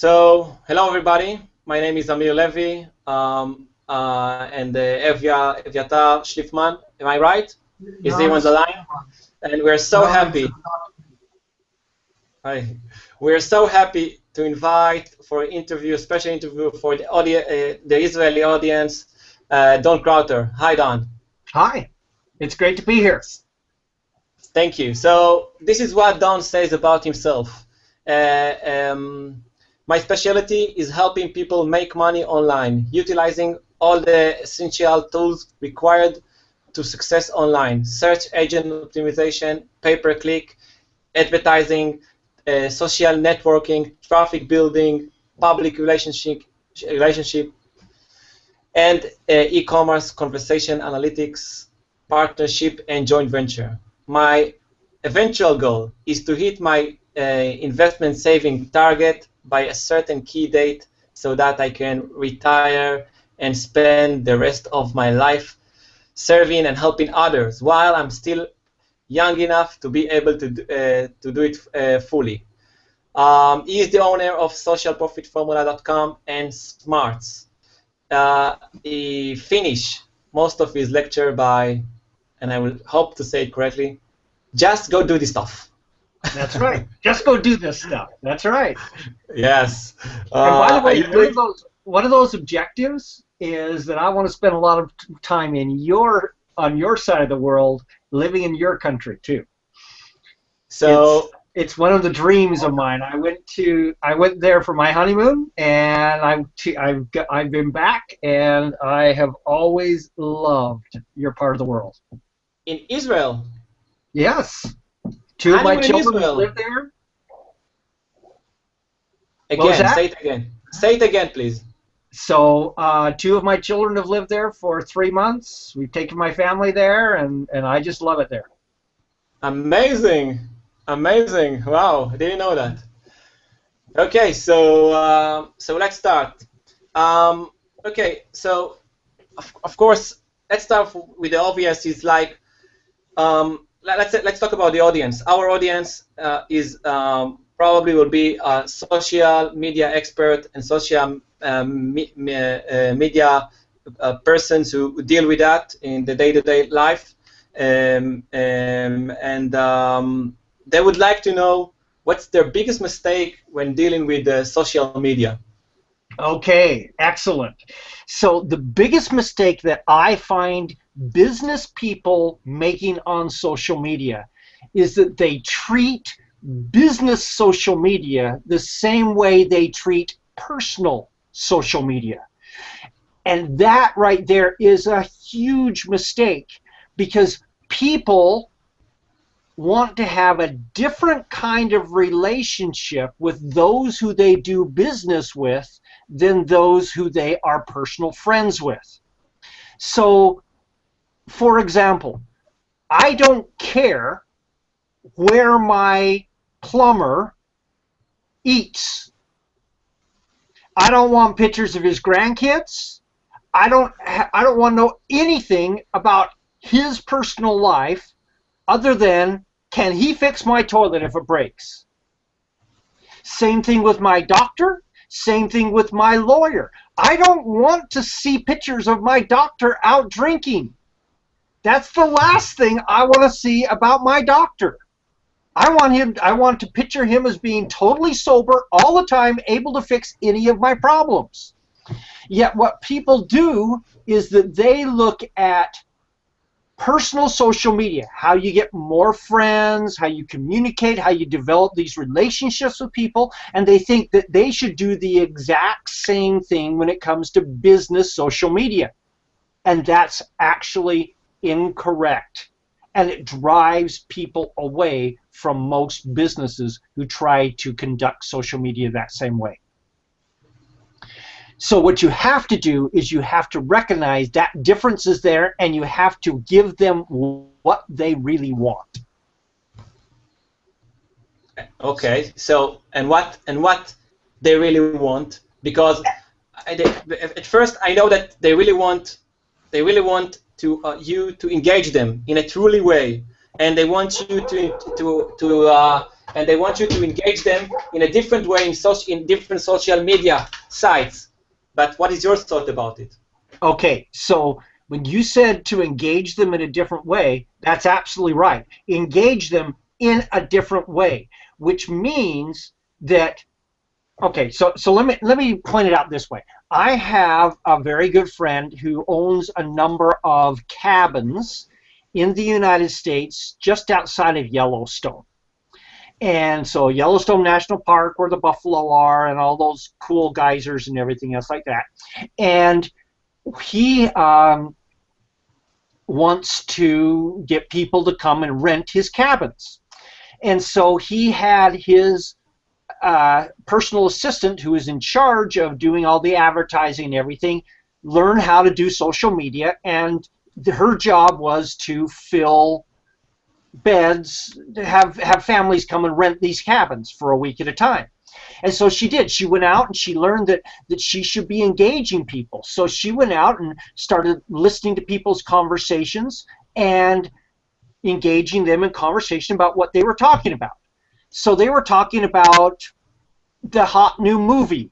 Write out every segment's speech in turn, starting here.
Hello everybody. My name is Amir Levy, and Evyatar Schliffman. Am I right? Is he No, on the line? And we're so no, happy. Hi. We're so happy to invite for an interview, a special interview for the audience, the Israeli audience, Don Crowther. Hi, Don. Hi, it's great to be here. Thank you. So this is what Don says about himself. My specialty is helping people make money online, utilizing all the essential tools required to success online: search engine optimization, pay-per-click, advertising, social networking, traffic building, public relationship, and e-commerce, conversation analytics, partnership, and joint venture. My eventual goal is to hit my investment saving target by a certain key date so that I can retire and spend the rest of my life serving and helping others while I'm still young enough to be able to do it fully. He is the owner of socialprofitformula.com and Smarts. He finished most of his lecture by, and I will hope to say it correctly, just go do this stuff. That's right. Just go do this stuff. That's right. Yes. And by the way, one of those objectives is that I want to spend a lot of time on your side of the world, living in your country too. So it's one of the dreams of mine. I went there for my honeymoon, and I've been back, and I have always loved your part of the world. In Israel? Yes. Two of my children live there. Again, say it again. Say it again, please. So two of my children have lived there for 3 months. We've taken my family there, and I just love it there. Amazing. Amazing. Wow, I didn't know that. Okay, so let's start. Okay, so of course, let's start with the obvious. Is like let's talk about the audience. Our audience is probably will be social media expert and social media persons who deal with that in the day-to-day life, and they would like to know what's their biggest mistake when dealing with social media. Okay, excellent. So the biggest mistake that I find business people making on social media is that they treat business social media the same way they treat personal social media. And that right there is a huge mistake, because people want to have a different kind of relationship with those who they do business with than those who they are personal friends with. So, for example, I don't care where my plumber eats. I don't want pictures of his grandkids. I don't want to know anything about his personal life other than, can he fix my toilet if it breaks? Same thing with my doctor. Same thing with my lawyer. I don't want to see pictures of my doctor out drinking. That's the last thing I want to see about my doctor. I want to picture him as being totally sober all the time, able to fix any of my problems. Yet what people do is that they look at personal social media, how you get more friends, how you communicate, how you develop these relationships with people, and they think that they should do the exact same thing when it comes to business social media. And that's actually incorrect. And it drives people away from most businesses who try to conduct social media that same way. So what you have to do is you have to recognize that difference is there, and you have to give them what they really want. Okay, so and what they really want, because at first I know that they really want to you to engage them in a truly way, and they want you to and they want you to engage them in a different way in different social media sites. But what is your thought about it? Okay, so when you said to engage them in a different way, that's absolutely right. Engage them in a different way, which means that, okay, so let me point it out this way. I have a very good friend who owns a number of cabins in the United States just outside of Yellowstone. And so Yellowstone National Park, where the buffalo are and all those cool geysers and everything else like that. And he wants to get people to come and rent his cabins. And so he had his personal assistant, who is in charge of doing all the advertising and everything, learn how to do social media, and her job was to fill beds, have families come and rent these cabins for a week at a time. And so she did. She went out and she learned that she should be engaging people. So she went out and started listening to people's conversations and engaging them in conversation about what they were talking about. So they were talking about the hot new movie,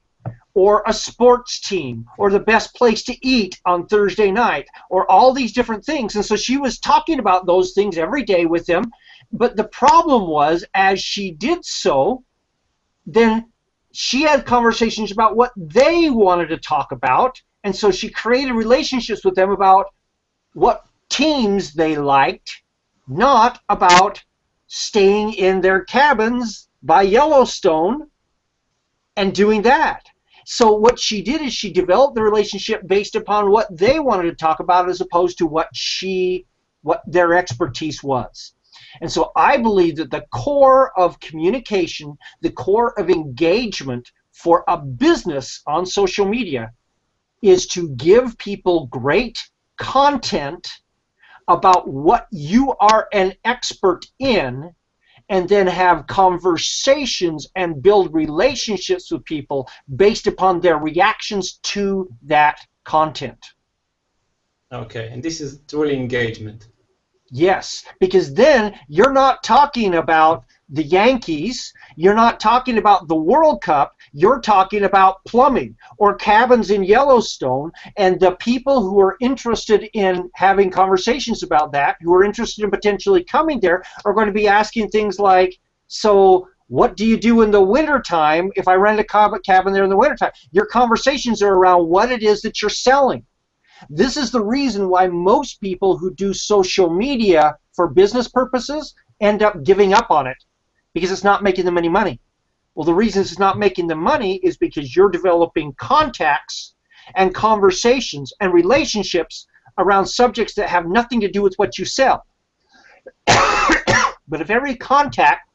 or a sports team, or the best place to eat on Thursday night, or all these different things. And so she was talking about those things every day with them. But the problem was, as she did so, then she had conversations about what they wanted to talk about. And so she created relationships with them about what teams they liked, not about staying in their cabins by Yellowstone and doing that. So what she did is she developed the relationship based upon what they wanted to talk about, as opposed to what their expertise was. And so I believe that the core of communication, the core of engagement for a business on social media, is to give people great content about what you are an expert in, and then have conversations and build relationships with people based upon their reactions to that content. Okay, and this is truly engagement. Yes, because then you're not talking about the Yankees, you're not talking about the World Cup, you're talking about plumbing or cabins in Yellowstone, and the people who are interested in having conversations about that, who are interested in potentially coming there, are going to be asking things like, so what do you do in the wintertime if I rent a cabin there in the wintertime? Your conversations are around what it is that you're selling. This is the reason why most people who do social media for business purposes end up giving up on it, because it's not making them any money. Well, the reason it's not making them money is because you're developing contacts and conversations and relationships around subjects that have nothing to do with what you sell. But if every contact,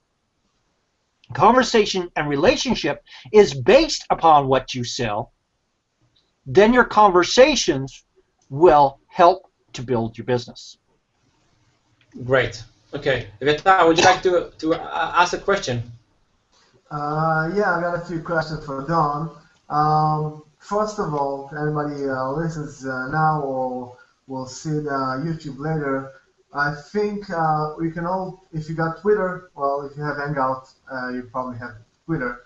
conversation, and relationship is based upon what you sell, then your conversations will help to build your business. Great. Okay. Veta, would you like to ask a question? Yeah, I got a few questions for Don. First of all, if anybody listens now or will see the YouTube later, I think we can all, if you got Twitter, well, if you have Hangout, you probably have Twitter.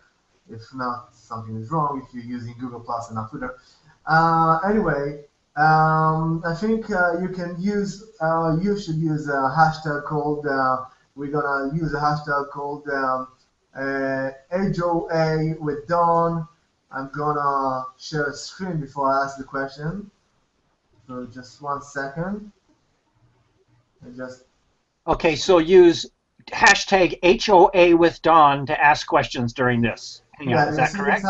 If not, something is wrong if you're using Google Plus and not Twitter. Anyway, I think you should use a hashtag called, we're going to use a hashtag called HOA with Don. I'm going to share a screen before I ask the question. So just 1 second. Okay, so use hashtag HOA with Don to ask questions during this. Hangout, is that correct?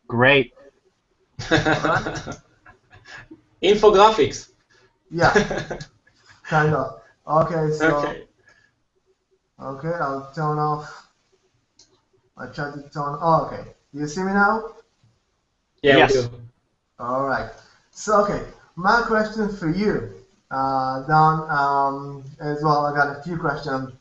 Great. Infographics. Yeah, kind of. Okay, so Okay. Okay, I'll turn off. I try to turn. Oh, okay. Do you see me now? Yeah, Yes. we do. All right. So, okay, my question for you, Don, as well. I got a few questions.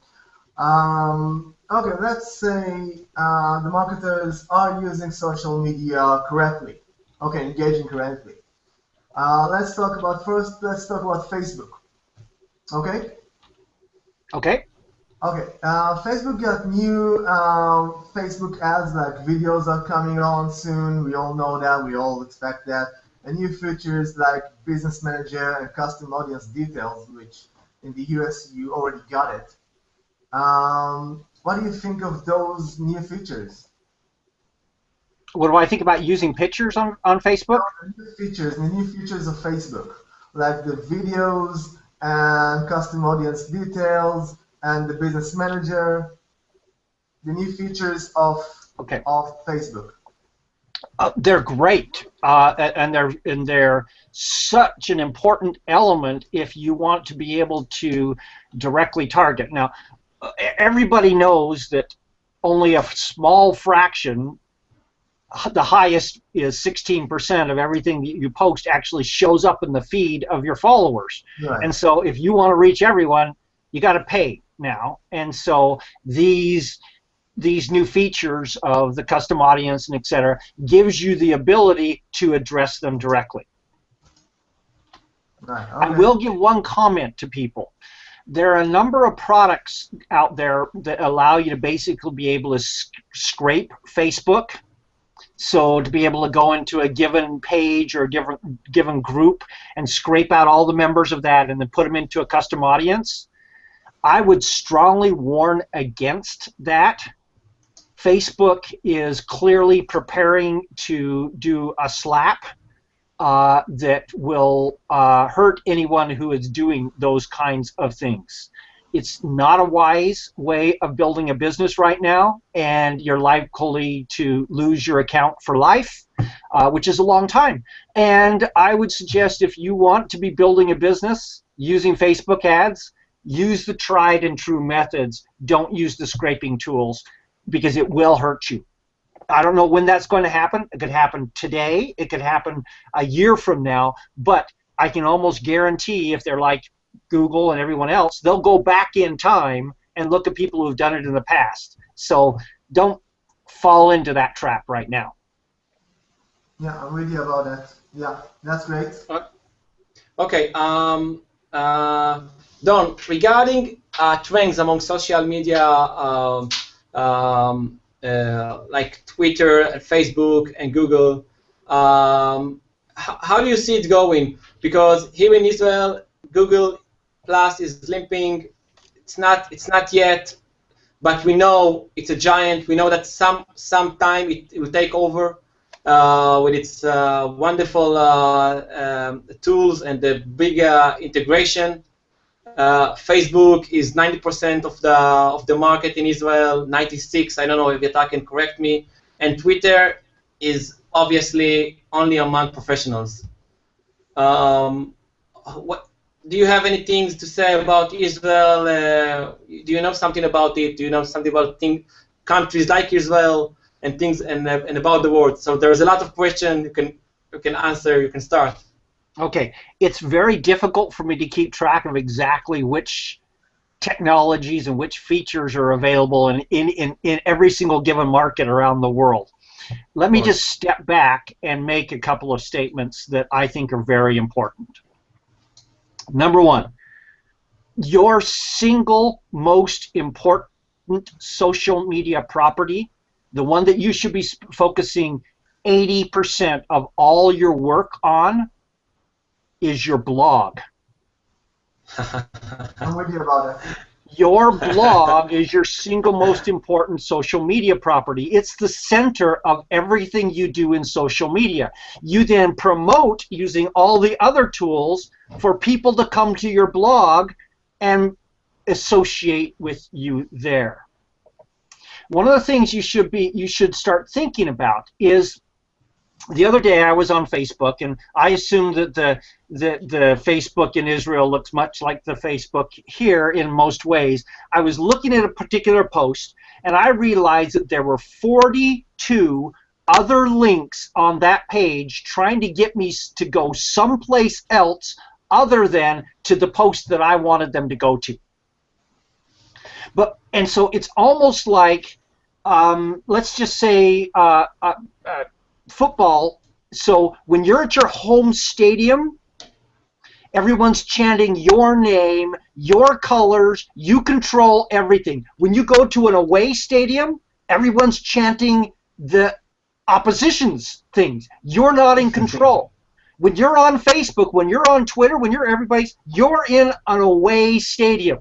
Okay, let's say the marketers are using social media correctly. Okay, engaging correctly. Let's talk about Facebook. Okay? Okay. Okay, Facebook got new Facebook ads, like videos are coming on soon. We all know that. We all expect that. And new features like Business Manager and Custom Audience Details, which in the US you already got it. What do you think of those new features? What do I think about using pictures on Facebook? The new features of Facebook, like the videos and custom audience details and the business manager, the new features Okay. of Facebook. They're great, and they're such an important element if you want to be able to directly target. Now, everybody knows that only a small fraction, the highest is 16% of everything that you post actually shows up in the feed of your followers. Right. And so if you want to reach everyone, you got to pay now. And so these new features of the custom audience and et cetera gives you the ability to address them directly. Right. Okay. I will give one comment to people. There are a number of products out there that allow you to basically be able to scrape Facebook. So to be able to go into a given page or a given group and scrape out all the members of that and then put them into a custom audience, I would strongly warn against that. Facebook is clearly preparing to do a slap that will hurt anyone who is doing those kinds of things. It's not a wise way of building a business right now, and you're likely to lose your account for life, which is a long time. And I would suggest if you want to be building a business using Facebook ads, use the tried and true methods. Don't use the scraping tools, because it will hurt you. I don't know when that's going to happen. It could happen today. It could happen a year from now. But I can almost guarantee if they're like Google and everyone else, they'll go back in time and look at people who've done it in the past. So don't fall into that trap right now. Yeah, I'm with you about that. Yeah, that's great. Okay. Don, regarding trends among social media, like Twitter and Facebook and Google, how do you see it going? Because here in Israel, Google Plus is limping. It's not yet, but we know it's a giant. We know that sometime it will take over with its wonderful tools and the big integration. Facebook is 90% of the market in Israel, 96. I don't know if Yata can correct me. And Twitter is obviously only among professionals. What do you have any things to say about Israel? Do you know something about it? Do you know something about countries like Israel and things and about the world? So there's a lot of questions you can answer. You can start. Okay, it's very difficult for me to keep track of exactly which technologies and which features are available in every single given market around the world. Let me just step back and make a couple of statements that I think are very important. Number one, your single most important social media property, the one that you should be focusing 80% of all your work on, is your blog. I'm with you about it. Your blog is your single most important social media property. It's the center of everything you do in social media. You then promote using all the other tools for people to come to your blog and associate with you there. One of the things you should start thinking about is, the other day I was on Facebook, and I assume that the Facebook in Israel looks much like the Facebook here in most ways. I was looking at a particular post, and I realized that there were 42 other links on that page trying to get me to go someplace else other than to the post that I wanted them to go to. And so it's almost like, let's just say, football. So when you're at your home stadium Everyone's chanting your name, your colors. You control everything. When you go to an away stadium, everyone's chanting the opposition's things. You're not in control. When you're on Facebook, when you're on Twitter, when you're in an away stadium.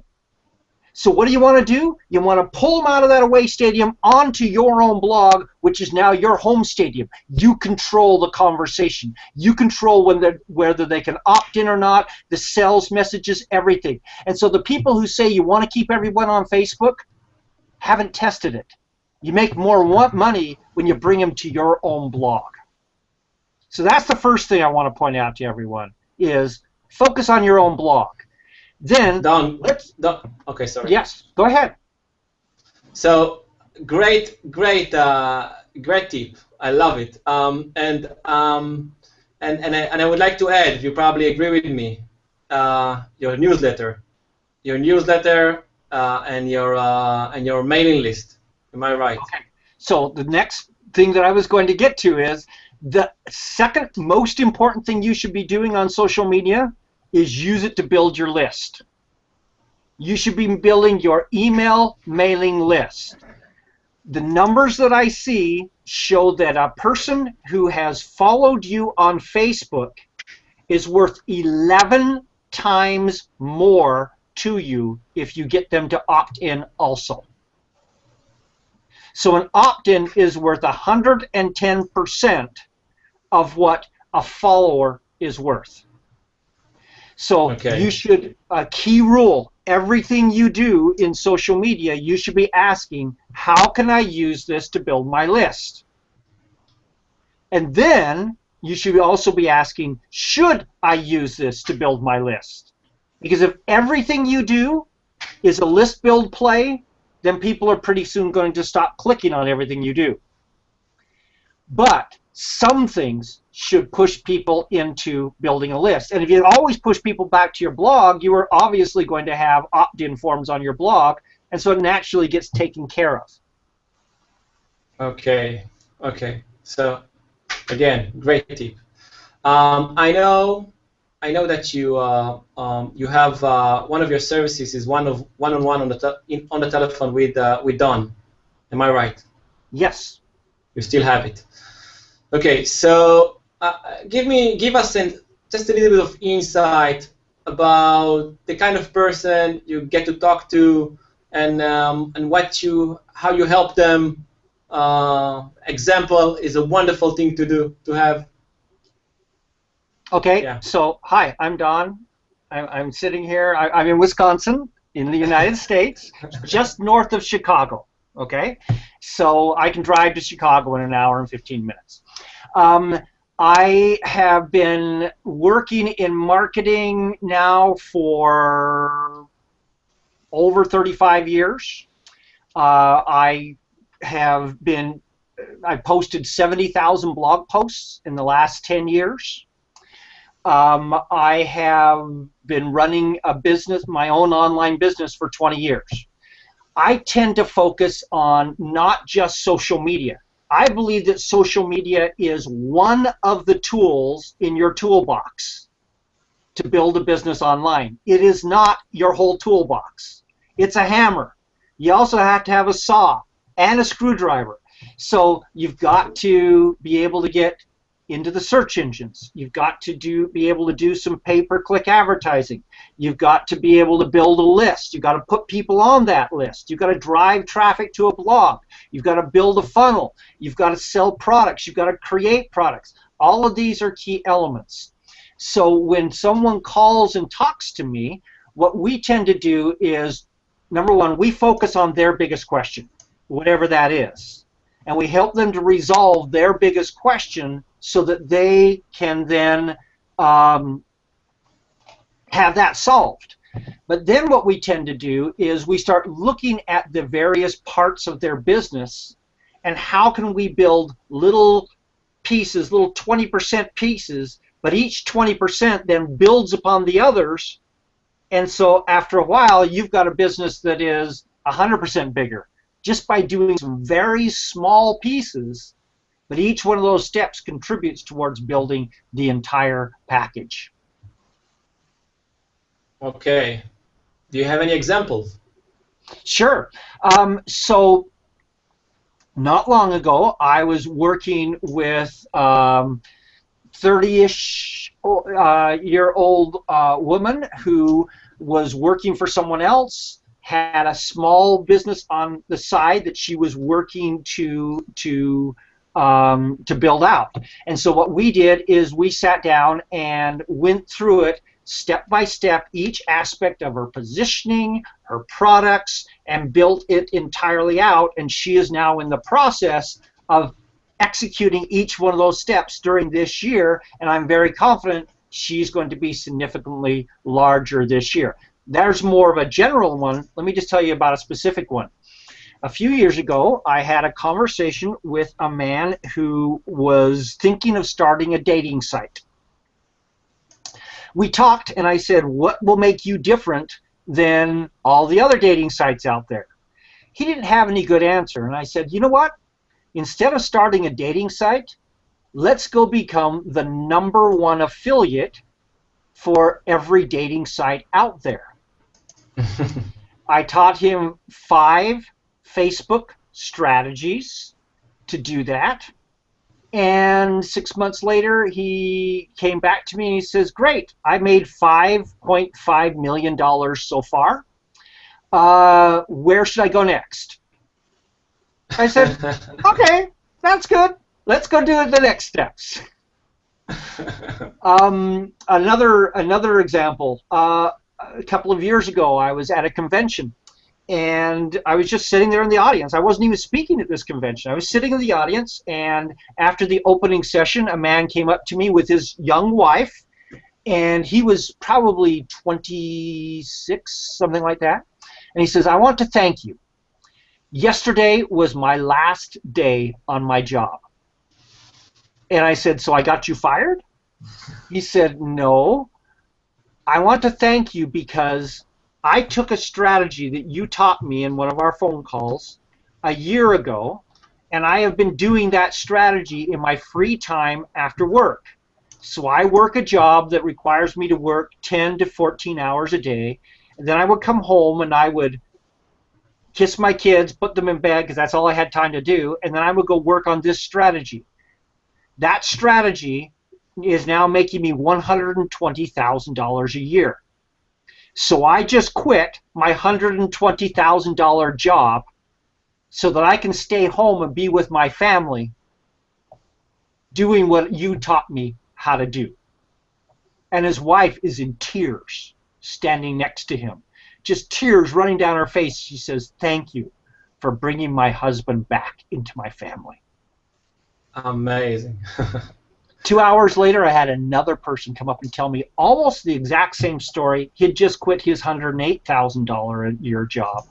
So what do you want to do? You want to pull them out of that away stadium onto your own blog, which is now your home stadium. You control the conversation. You control whether they can opt in or not, the sales messages, everything. And so the people who say you want to keep everyone on Facebook haven't tested it. You make more money when you bring them to your own blog. So that's the first thing I want to point out to everyone is focus on your own blog. Then okay, sorry. Yes, go ahead. So great tip. I love it. And I would like to add, you probably agree with me, your newsletter and your mailing list. Am I right? Okay. So the next thing that I was going to get to is the second most important thing you should be doing on social media is use it to build your list. You should be building your email mailing list. The numbers that I see show that a person who has followed you on Facebook is worth 11 times more to you if you get them to opt in also. So an opt-in is worth 110% of what a follower is worth. So you should, a key rule, everything you do in social media, you should be asking, how can I use this to build my list? And then you should also be asking, should I use this to build my list? Because if everything you do is a list build play, then people are pretty soon going to stop clicking on everything you do. But some things should push people into building a list. And if you always push people back to your blog, you are obviously going to have opt-in forms on your blog, and so it naturally gets taken care of. Okay. So again, great tip. I know that you have one of your services is one-on-one on the telephone with Don. Am I right? Yes. You still have it. Okay, so give us just a little bit of insight about the kind of person you get to talk to, and how you help them. Example is a wonderful thing to have. Okay, yeah. So hi, I'm Don. I'm sitting here. I'm in Wisconsin, in the United States, just north of Chicago. Okay, so I can drive to Chicago in an hour and 15 minutes. I have been working in marketing now for over 35 years. I posted 70,000 blog posts in the last 10 years. I have been running a business, my own online business, for 20 years. I tend to focus on not just social media. I believe that social media is one of the tools in your toolbox to build a business online. It is not your whole toolbox. It's a hammer. You also have to have a saw and a screwdriver. So you've got to be able to get into the search engines. You've got to be able to do some pay-per-click advertising. You've got to be able to build a list. You've got to put people on that list. You've got to drive traffic to a blog. You've got to build a funnel. You've got to sell products. You've got to create products. All of these are key elements. So when someone calls and talks to me, what we tend to do is, number one, we focus on their biggest question, whatever that is. And we help them to resolve their biggest question so that they can then have that solved. But then what we tend to do is we start looking at the various parts of their business and how can we build little pieces, little 20% pieces, but each 20% then builds upon the others. And so after a while, you've got a business that is 100% bigger, just by doing some very small pieces, but each one of those steps contributes towards building the entire package. Okay. Do you have any examples? Sure. So not long ago, I was working with 30-ish year old woman who was working for someone else, had a small business on the side that she was working to build out. And so what we did is we sat down and went through it step by step, each aspect of her positioning, her products, and built it entirely out. And she is now in the process of executing each one of those steps during this year, and I'm very confident she's going to be significantly larger this year. There's more of a general one. Let me just tell you about a specific one. A few years ago, I had a conversation with a man who was thinking of starting a dating site. We talked, and I said, what will make you different than all the other dating sites out there? He didn't have any good answer, and I said, you know what? Instead of starting a dating site, let's go become the #1 affiliate for every dating site out there. I taught him 5 Facebook strategies to do that. And 6 months later, he came back to me and he says, great, I made $5.5 million so far. Where should I go next? I said, okay, that's good. Let's go do the next steps. Another example. A couple of years ago, I was at a convention, and I was just sitting there in the audience. I wasn't even speaking at this convention. I was sitting in the audience, and after the opening session, a man came up to me with his young wife, and he was probably 26, something like that. And he says, I want to thank you. Yesterday was my last day on my job. And I said, so I got you fired? He said, no. I want to thank you because I took a strategy that you taught me in one of our phone calls a year ago, and I have been doing that strategy in my free time after work. So I work a job that requires me to work 10 to 14 hours a day, and then I would come home and I would kiss my kids, put them in bed because that's all I had time to do, and then I would go work on this strategy. That strategy is now making me $120,000 a year. So I just quit my $120,000 job so that I can stay home and be with my family doing what you taught me how to do. And his wife is in tears standing next to him. Just tears running down her face. She says, thank you for bringing my husband back into my family. Amazing. 2 hours later, I had another person come up and tell me almost the exact same story. He had just quit his $108,000 a year job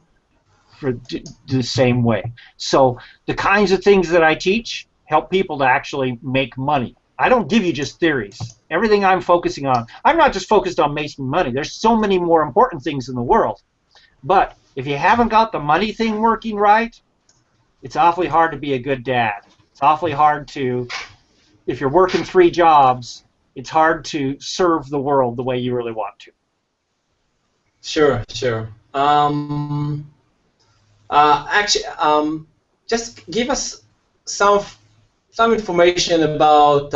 for the same way. So the kinds of things that I teach help people to actually make money. I don't give you just theories. Everything I'm focusing on, I'm not just focused on making money. There's so many more important things in the world. But if you haven't got the money thing working right, it's awfully hard to be a good dad. It's awfully hard to, if you're working 3 jobs, it's hard to serve the world the way you really want to. Sure. Just give us some information about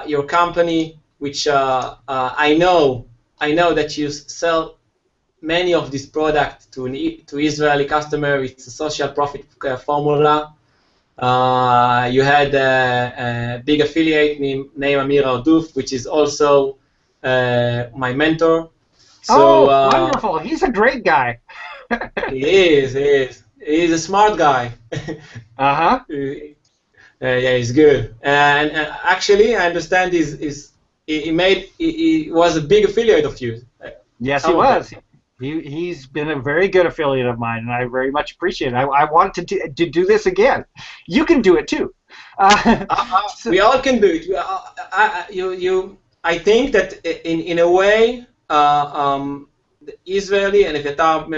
your company, which I know that you sell many of these products to Israeli customers. It's a social profit formula. You had a big affiliate named Amir Arduf, which is also my mentor. So, wonderful! He's a great guy. He is. He's a smart guy. Yeah, he's good. And actually, I understand he was a big affiliate of you. Yes, he was. He's been a very good affiliate of mine, and I very much appreciate it. I want to do this again. You can do it too. We all can do it. I think that in a way, the Israeli, and if Yatar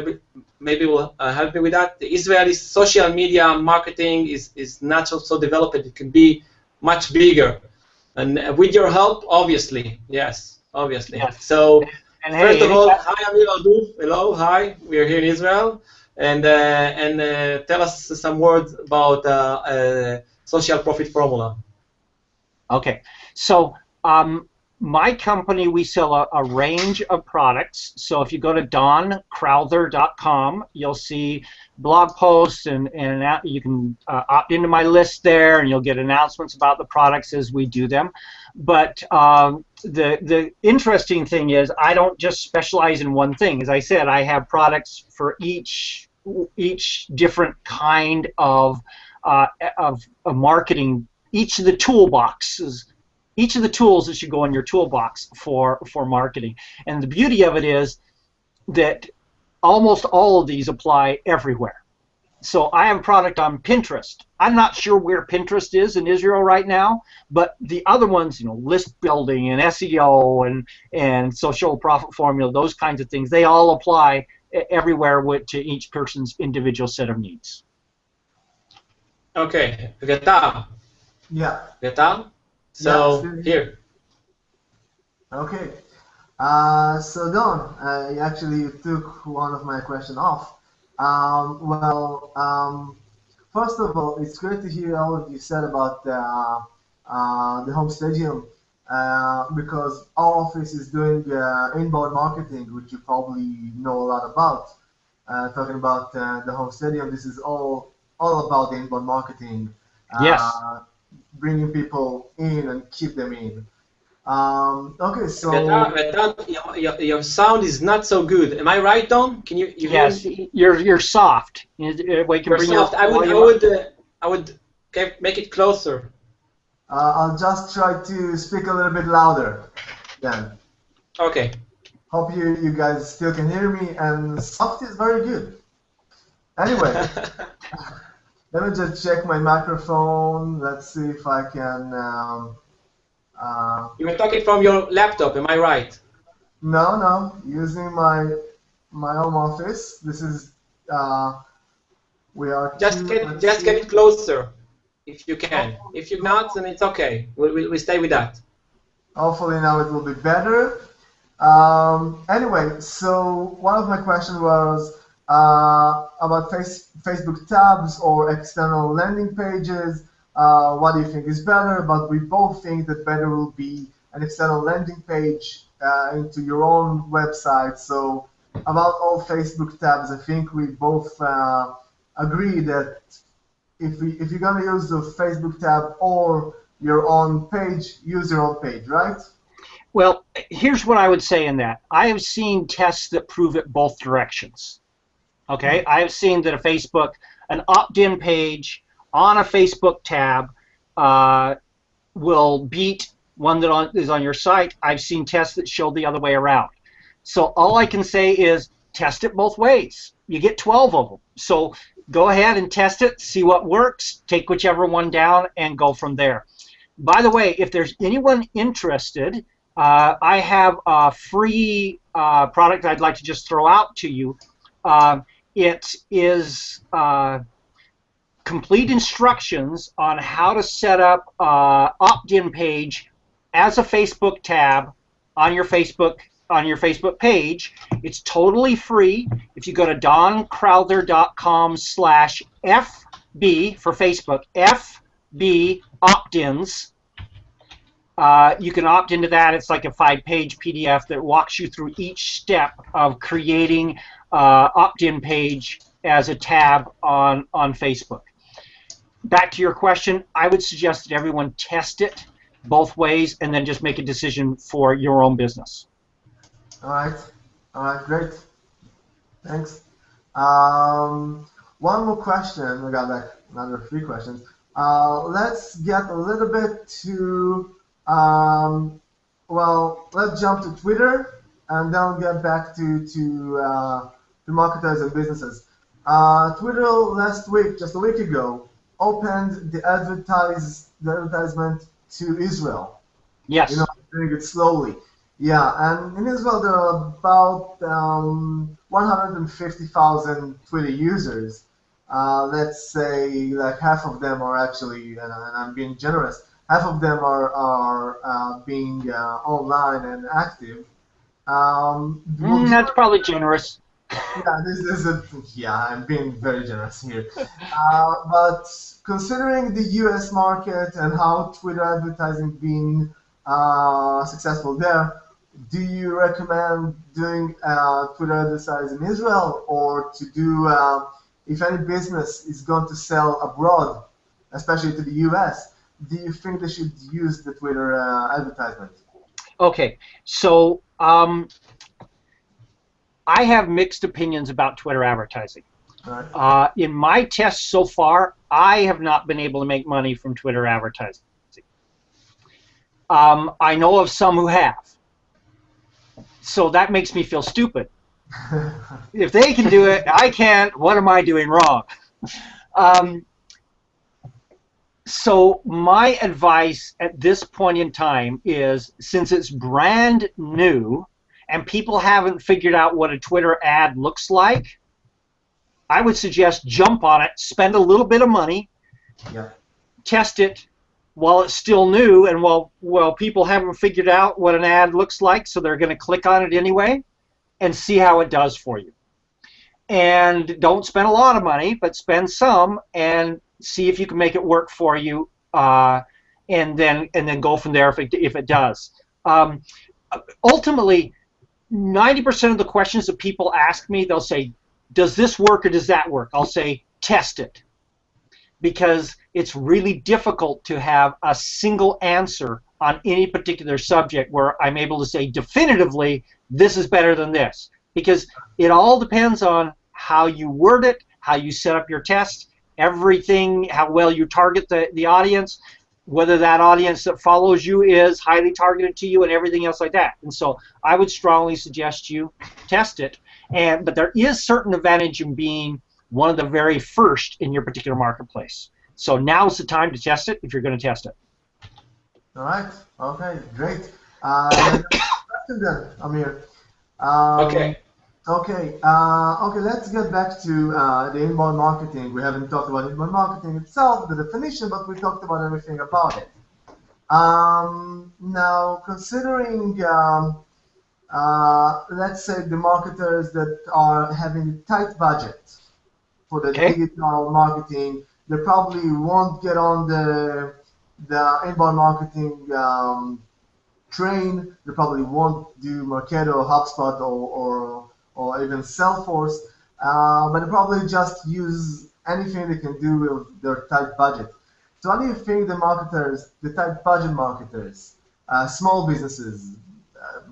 maybe will help me with that, the Israeli social media marketing is not so developed. It can be much bigger, and with your help, obviously, yes, obviously. Yes. So And First hey, of all, hi Amir Alduf. Hello, hi. We are here in Israel, and tell us some words about social profit formula. okay. So my company, we sell a range of products. So if you go to doncrowther.com, you'll see blog posts and you can opt into my list there, and you'll get announcements about the products as we do them. But the interesting thing is I don't just specialize in one thing. As I said, I have products for each different kind of marketing. Each of the toolboxes, each of the tools that should go in your toolbox for marketing. And the beauty of it is that almost all of these apply everywhere. So I have a product on Pinterest. I'm not sure where Pinterest is in Israel right now, but the other ones, you know, list building and SEO and social profit formula, those kinds of things, they all apply everywhere to each person's individual set of needs. Okay, Gatar. Yeah. Gatar? So, here. Okay. So Don, actually you took one of my question off. First of all, it's great to hear all of you said about the home stadium because our office is doing inbound marketing, which you probably know a lot about. Talking about the home stadium, this is all about the inbound marketing. Yes. Bringing people in and keep them in. Okay, so Your sound is not so good. Am I right, Don? Can you yes, hear me? you're soft. We can You're bring soft. I would make it closer. I'll just try to speak a little bit louder then. Okay. Hope you guys still can hear me, and soft is very good. Anyway, let me just check my microphone. Let's see if I can. You were talking from your laptop, am I right? No, using my home office. This is we are just get it closer if you can. If you're not, then it's okay. We stay with that. Hopefully now it will be better. Anyway, so one of my questions was about Facebook tabs or external landing pages. What do you think is better? But we both think that better will be an external landing page into your own website. So about all Facebook tabs, I think we both agree that if you're gonna use the Facebook tab or your own page, use your own page, right? Well, here's what I would say in that. I have seen tests that prove it both directions. Okay, I have seen that an opt-in page on a Facebook tab will beat one that is on your site. I've seen tests that show the other way around. So all I can say is test it both ways. You get 12 of them. So go ahead and test it, see what works, take whichever one down, and go from there. By the way, if there's anyone interested, I have a free product I'd like to just throw out to you. It is complete instructions on how to set up an opt-in page as a Facebook tab on your Facebook page. It's totally free. If you go to doncrowther.com/FB for Facebook, FB opt-ins, you can opt into that. It's like a 5-page PDF that walks you through each step of creating an opt-in page as a tab on Facebook. Back to your question, I would suggest that everyone test it both ways and then just make a decision for your own business. All right, great. Thanks. One more question. We got like another 3 questions. Let's get a little bit to, let's jump to Twitter and then get back to marketers and businesses. Twitter last week, just a week ago, opened the advertisement to Israel. Yes. You know, doing it slowly. Yeah, and in Israel there are about 150,000 Twitter users. Let's say like half of them are actually, and I'm being generous, half of them are being online and active. That's probably generous. Yeah, this is I'm being very generous here. But considering the U.S. market and how Twitter advertising been successful there, do you recommend doing Twitter advertising in Israel, or to do if any business is going to sell abroad, especially to the U.S., do you think they should use the Twitter advertisement? Okay, so I have mixed opinions about Twitter advertising. Right. In my tests so far, I have not been able to make money from Twitter advertising. I know of some who have. So that makes me feel stupid. If they can do it, I can't. What am I doing wrong? So my advice at this point in time is, since it's brand new and people haven't figured out what a Twitter ad looks like, I would suggest jump on it, spend a little bit of money, Yeah. test it while it's still new and while people haven't figured out what an ad looks like, so they're going to click on it anyway, and see how it does for you. And don't spend a lot of money, but spend some and see if you can make it work for you, and then go from there if it does. Ultimately, 90% of the questions that people ask me, they'll say, does this work or does that work? I'll say, test it. Because it's really difficult to have a single answer on any particular subject where I'm able to say definitively, this is better than this. Because it all depends on how you word it, how you set up your test, everything, how well you target the audience, whether that audience that follows you is highly targeted to you, and everything else like that. And so I would strongly suggest you test it. But there is certain advantage in being one of the very first in your particular marketplace. So now's the time to test it if you're going to test it. All right. Okay. Great. Then, Amir. Okay. Okay. Okay. Let's get back to the inbound marketing. We haven't talked about inbound marketing itself, the definition, but we talked about everything about it. Now, considering, let's say, the marketers that are having a tight budget for the digital marketing, they probably won't get on the inbound marketing train. They probably won't do Marketo, HubSpot, or even Salesforce, but they probably just use anything they can do with their tight budget. So how do you think the marketers, the tight budget marketers, small businesses,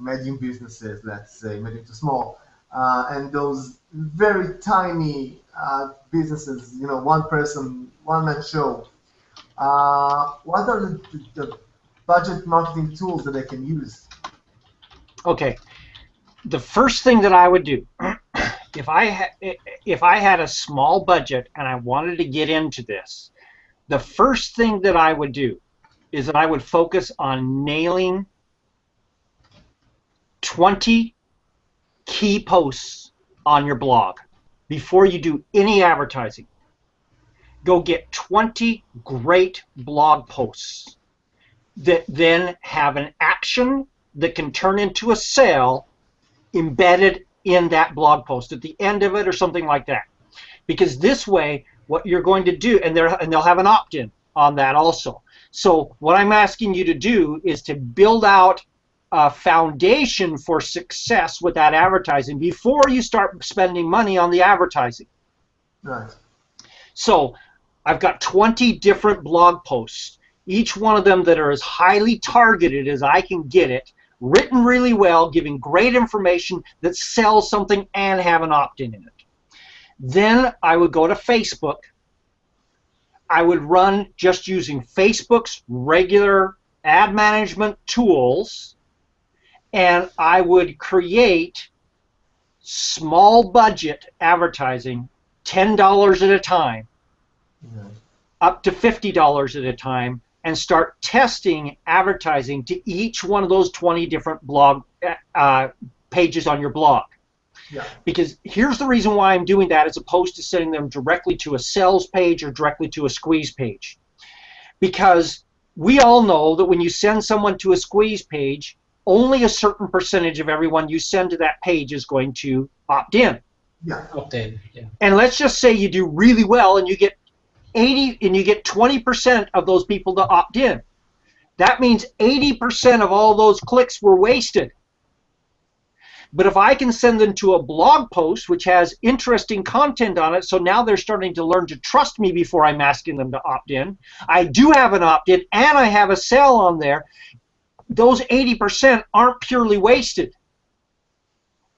medium businesses, let's say, medium to small, and those very tiny businesses, one person, one man show, what are the budget marketing tools that they can use? Okay. The first thing that I would do, if I had a small budget and I wanted to get into this, the first thing that I would do is that I would focus on nailing 20 key posts on your blog before you do any advertising. Go get 20 great blog posts that then have an action that can turn into a sale embedded in that blog post at the end of it or something like that. Because this way, what you're going to do, and they'll have an opt-in on that also. So what I'm asking you to do is to build out a foundation for success with that advertising before you start spending money on the advertising. Right. So I've got 20 different blog posts, each one of them that are as highly targeted as I can get it, written really well, giving great information that sells something and have an opt-in in it. Then I would go to Facebook. I would run just using Facebook's regular ad management tools, and I would create small budget advertising, $10 at a time, up to $50 at a time, and start testing advertising to each one of those 20 different blog pages on your blog. Yeah. Because here's the reason why I'm doing that as opposed to sending them directly to a sales page or directly to a squeeze page. Because we all know that when you send someone to a squeeze page, only a certain percentage of everyone you send to that page is going to opt in. Yeah. Opt in. Yeah. And let's just say you do really well and you get 20% of those people to opt in. That means 80% of all those clicks were wasted. But if I can send them to a blog post which has interesting content on it, so now they're starting to learn to trust me before I'm asking them to opt in. I do have an opt-in and I have a sale on there. Those 80% aren't purely wasted.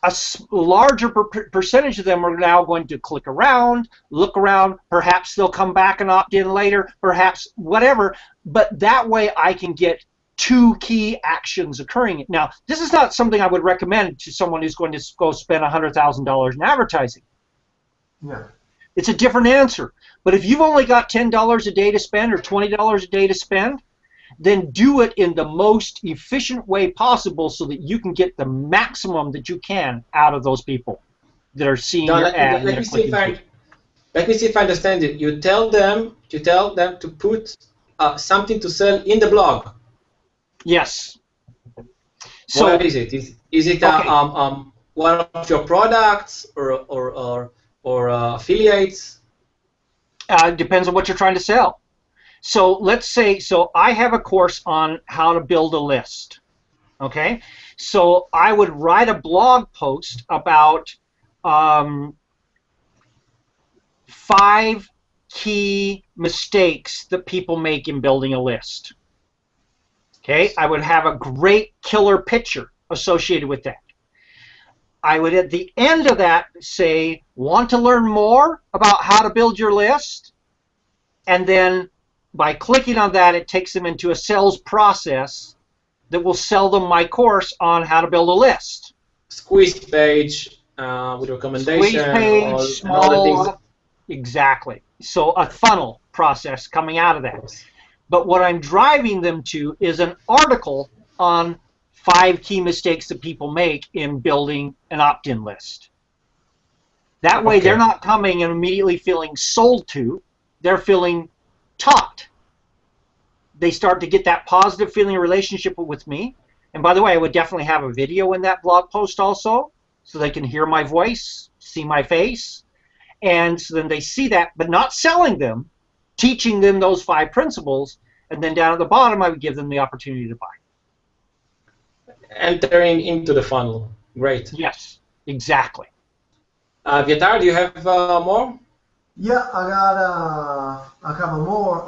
A larger percentage of them are now going to click around, look around, perhaps they'll come back and opt in later, perhaps whatever, but that way I can get 2 key actions occurring. Now, this is not something I would recommend to someone who's going to go spend $100,000 in advertising. Yeah. It's a different answer. But if you've only got $10 a day to spend or $20 a day to spend, then do it in the most efficient way possible so that you can get the maximum that you can out of those people that are seeing your ad. Let me see if I understand it. You tell them to put something to sell in the blog. Yes. So what is it? Is it okay. One of your products or affiliates? Depends on what you're trying to sell. So let's say, I have a course on how to build a list. Okay? So I would write a blog post about 5 key mistakes that people make in building a list. Okay? I would have a great killer picture associated with that. I would at the end of that say, want to learn more about how to build your list? And then by clicking on that, it takes them into a sales process that will sell them my course on how to build a list. Squeeze page with recommendation. Squeeze page, small, exactly. So a funnel process coming out of that. But what I'm driving them to is an article on 5 key mistakes that people make in building an opt-in list. That way they're not coming and immediately feeling sold to, they're feeling taught. They start to get that positive feeling relationship with me. And by the way, I would definitely have a video in that blog post also, so they can hear my voice, see my face, and so then they see that, but not selling them, teaching them those 5 principles, and then down at the bottom I would give them the opportunity to buy. Entering into the funnel. Great. Yes, exactly. Vyatar, do you have more? Yeah, I got a couple more.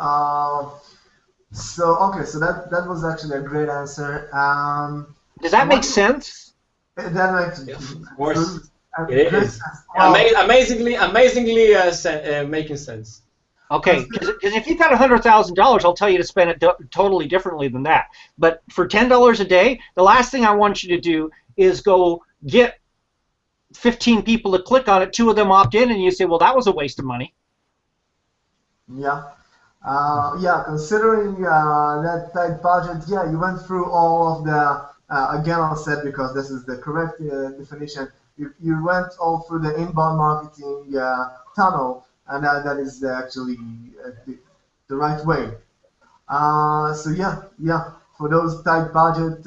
So that was actually a great answer. Does that make sense? That makes of course. It is. Well, Amazingly making sense. Okay, because if you've got $100,000, I'll tell you to spend it totally differently than that. But for $10 a day, the last thing I want you to do is go get 15 people to click on it, 2 of them opt in, and you say, well, that was a waste of money. Yeah. Considering that tight budget, yeah, you went through all of the, again I'll say because this is the correct definition, you went all through the inbound marketing tunnel, and that is actually the right way. So yeah, for those tight budget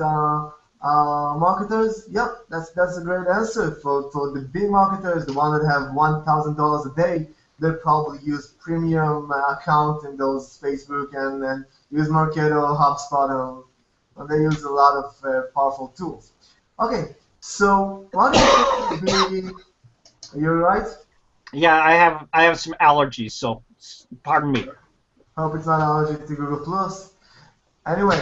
marketers, yeah, that's a great answer. For the big marketers, the one that have $1,000 a day, they probably use premium account in those Facebook and use Marketo, HubSpot, and they use a lot of powerful tools. Okay, so what would be? Are you right? Yeah, I have some allergies, so pardon me. Hope it's not allergic to Google Plus. Anyway,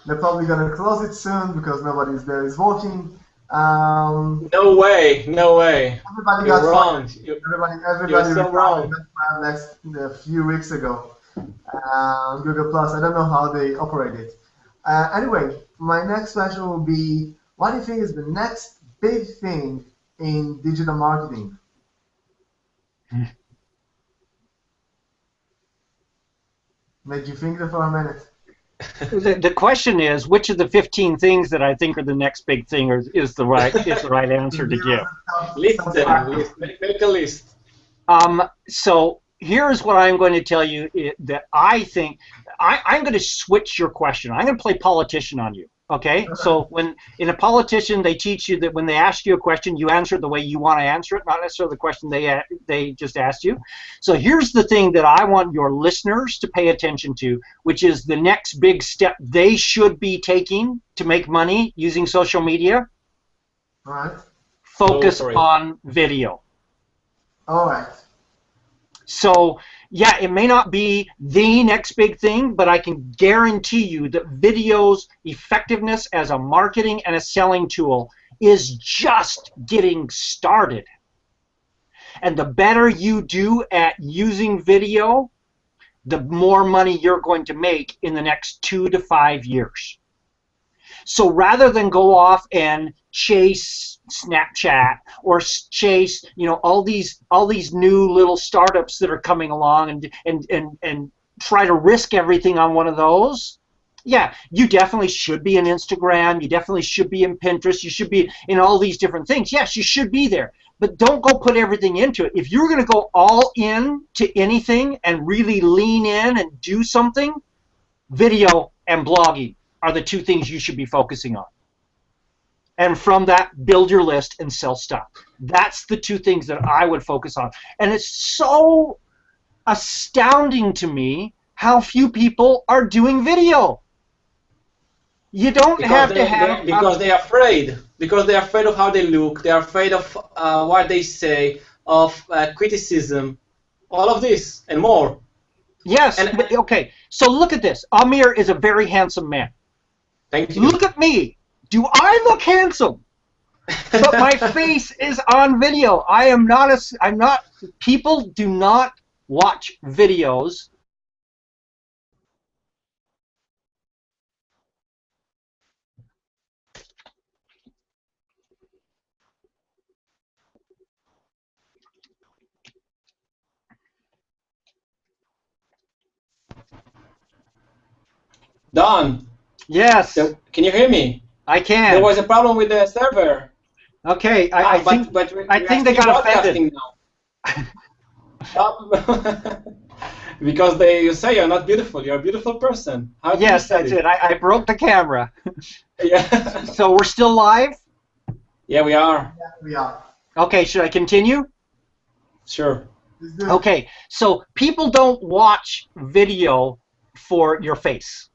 they're probably gonna close it soon because nobody's there is working. No way. Everybody You're got wrong. fired. Everybody You're so wrong. a few weeks ago. Google Plus. I don't know how they operate it. Anyway, my next question will be: what do you think is the next big thing in digital marketing? Make you think for a minute. The question is, which of the 15 things that I think are the next big thing is the right answer to give? Make a list. So here's what I'm going to tell you that I think. I'm going to switch your question. I'm going to play politician on you. Okay, so when in a politician, they teach you that when they ask you a question, you answer it the way you want to answer it, not necessarily the question they just asked you. So here's the thing that I want your listeners to pay attention to, which is the next big step they should be taking to make money using social media. All right. Focus on video. All right. So, yeah, it may not be the next big thing, but I can guarantee you that video's effectiveness as a marketing and a selling tool is just getting started. And the better you do at using video, the more money you're going to make in the next 2 to 5 years. So rather than go off and chase Snapchat or chase, all these new little startups that are coming along and try to risk everything on one of those, yeah, you definitely should be in Instagram, you definitely should be in Pinterest, you should be in all these different things. Yes, you should be there, but don't go put everything into it. If you're going to go all in to anything and really lean in and do something, video and blogging are the two things you should be focusing on. And from that, build your list and sell stuff. That's the two things that I would focus on. And it's so astounding to me how few people are doing video. You don't have to have... Because they're afraid. Because they're afraid of how they look. They're afraid of what they say, of criticism, all of this and more. Yes, okay. So look at this. Amir is a very handsome man. Thank you. Look at me. Do I look handsome? But my face is on video. I'm not, people do not watch videos. Don. Yes. Can you hear me? I can. There was a problem with the server. Okay, I think they got offended. Now. Because you say you're not beautiful. You're a beautiful person. How yes, that's it. I broke the camera. Yeah. So we're still live? Yeah, we are. Yeah, we are. Okay, should I continue? Sure. Okay, so people don't watch video for your face.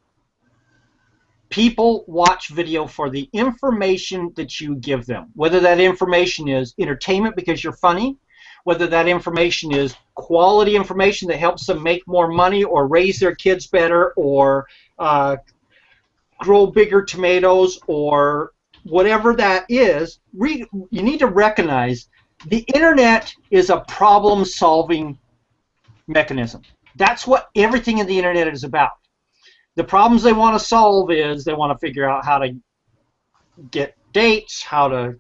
People watch video for the information that you give them, whether that information is entertainment because you're funny, whether that information is quality information that helps them make more money or raise their kids better or grow bigger tomatoes or whatever that is. You need to recognize the internet is a problem-solving mechanism. That's what everything in the internet is about. The problems they want to solve is they want to figure out how to get dates, how to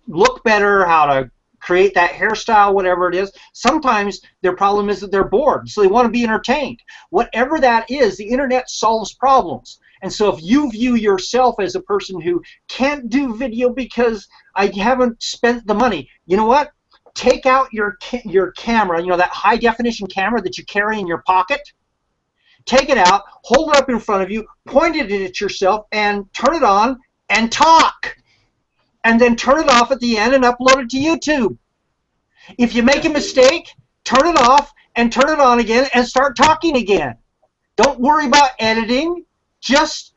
look better, how to create that hairstyle, whatever it is. Sometimes their problem is that they're bored, so they want to be entertained. Whatever that is, the internet solves problems. And so if you view yourself as a person who can't do video because I haven't spent the money, you know what? Take out your camera, that high definition camera that you carry in your pocket. Take it out, hold it up in front of you, point it at yourself, and turn it on and talk. And then turn it off at the end and upload it to YouTube. If you make a mistake, turn it off and turn it on again and start talking again. Don't worry about editing. Just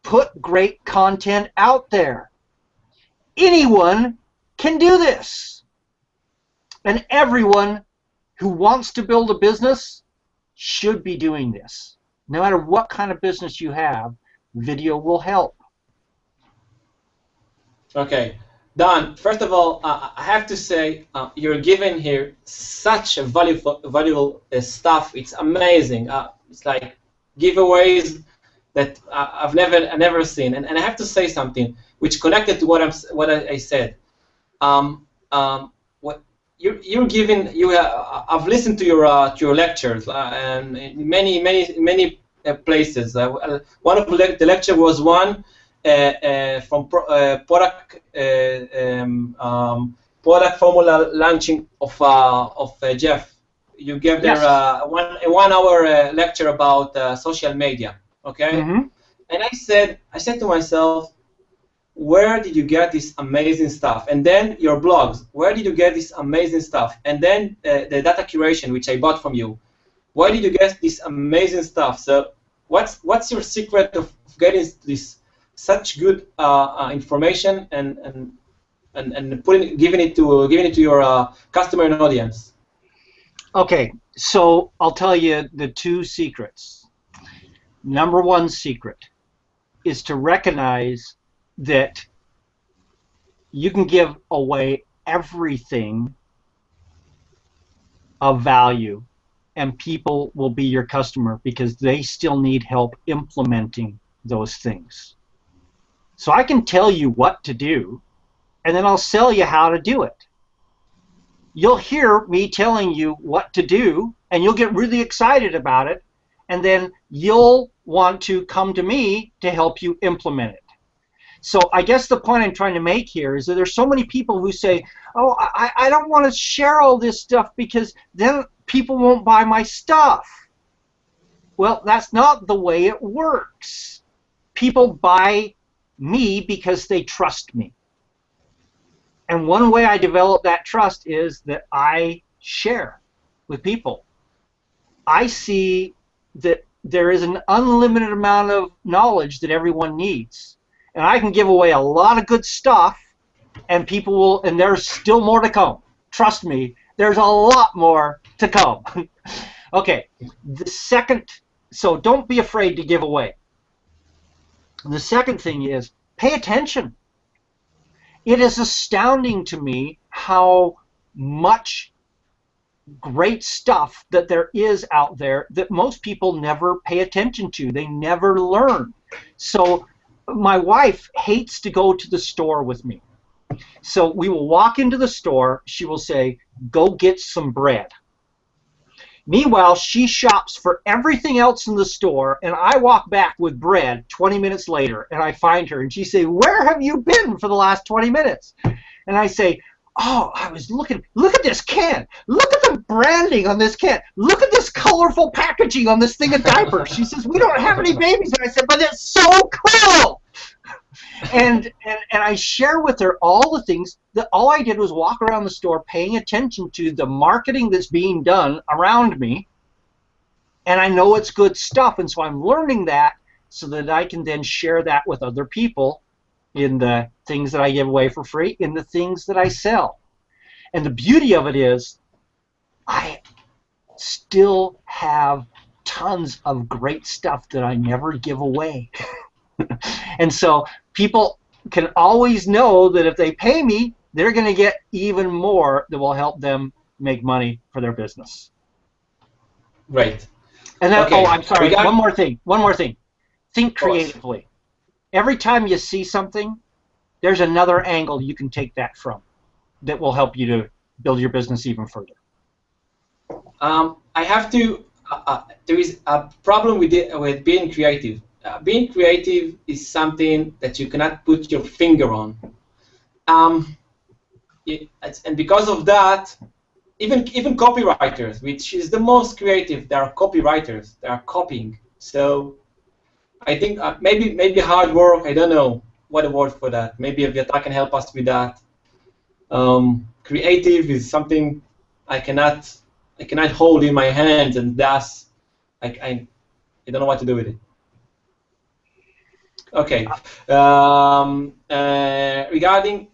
put great content out there. Anyone can do this. And everyone who wants to build a business should be doing this. No matter what kind of business you have, video will help. Okay. Don, first of all, I have to say you're giving here such a valuable stuff. It's amazing. It's like giveaways that I've never seen. And I have to say something which connected to what I said. What you're giving, I've listened to your lectures and in many places. One of the lecture was one from product formula launching of Jeff. You gave there a 1 hour lecture about social media. Okay. Mm-hmm. and I said to myself, where did you get this amazing stuff? And then your blogs, where did you get this amazing stuff? And then the data curation, which I bought from you, where did you get this amazing stuff? So what's your secret of getting this such good information and giving it to your customer and audience? Okay, so I'll tell you the two secrets. Number one secret is to recognize that you can give away everything of value and people will be your customer because they still need help implementing those things. So I can tell you what to do and then I'll sell you how to do it. You'll hear me telling you what to do and you'll get really excited about it and then you'll want to come to me to help you implement it. So I guess the point I'm trying to make here is that there's so many people who say, oh, I don't want to share all this stuff because then people won't buy my stuff. Well, that's not the way it works. People buy me because they trust me. And one way I develop that trust is that I share with people. I see that there is an unlimited amount of knowledge that everyone needs. And I can give away a lot of good stuff, and people will, and there's still more to come. Trust me, there's a lot more to come. Okay, the second, so don't be afraid to give away. The second thing is pay attention. It is astounding to me how much great stuff that there is out there that most people never pay attention to. They never learn. So my wife hates to go to the store with me. So we will walk into the store. She will say, go get some bread. Meanwhile, she shops for everything else in the store, and I walk back with bread 20 minutes later, and I find her, and she says, where have you been for the last 20 minutes? And I say, oh, I was looking, look at this can. Look at the branding on this can. Look at this colorful packaging on this thing of diapers. She says, we don't have any babies. And I said, but it's so cool. And I share with her all the things that all I did was walk around the store paying attention to the marketing that's being done around me. And I know it's good stuff. And so I'm learning that so that I can then share that with other people in the things that I give away for free, in the things that I sell. And the beauty of it is I still have tons of great stuff that I never give away. And so people can always know that if they pay me, they're going to get even more that will help them make money for their business. Right. And then, okay. Oh, I'm sorry, one more thing. Think creatively. Every time you see something, there's another angle you can take that from that will help you to build your business even further. I have to, there is a problem with being creative. Being creative is something that you cannot put your finger on. And because of that, even copywriters, which is the most creative, they are copywriters, they are copying. So I think maybe hard work, I don't know what a word for that. Maybe Aviatar can help us with that. Creative is something I cannot hold in my hands, and thus I don't know what to do with it. Okay. Regarding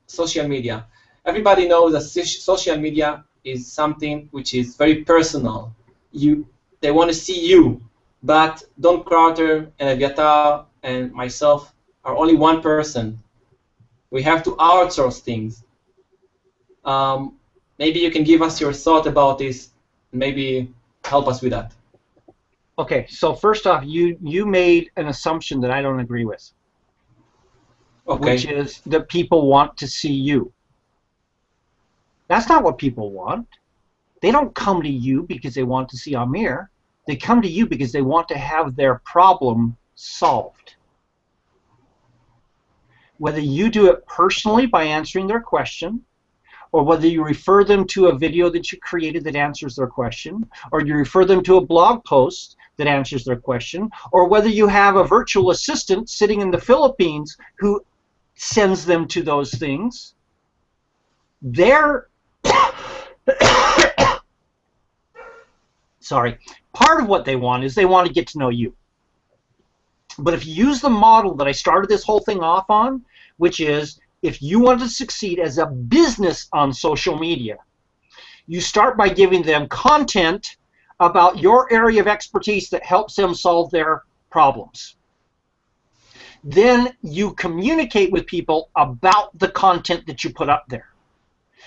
social media, everybody knows that social media is something which is very personal. They want to see you, but Don Crowther and Aviatar and myself are only one person. We have to outsource things. Maybe you can give us your thought about this, and maybe help us with that. Okay, so first off, you made an assumption that I don't agree with. Okay. Which is that people want to see you. That's not what people want. They don't come to you because they want to see Amir. They come to you because they want to have their problem solved. Whether you do it personally by answering their question, or whether you refer them to a video that you created that answers their question, or you refer them to a blog post that answers their question, or whether you have a virtual assistant sitting in the Philippines who sends them to those things. They're sorry, part of what they want is they want to get to know you. But if you use the model that I started this whole thing off on, which is if you want to succeed as a business on social media, you start by giving them content about your area of expertise that helps them solve their problems. Then you communicate with people about the content that you put up there.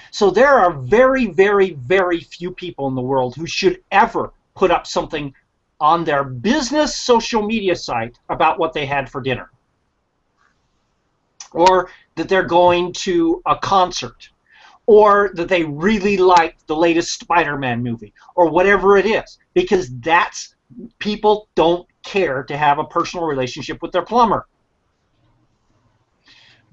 So there are very, very, very few people in the world who should ever put up something on their business social media site about what they had for dinner, or that they're going to a concert, or that they really liked the latest Spider-Man movie, or whatever it is, because that's, people don't care to have a personal relationship with their plumber.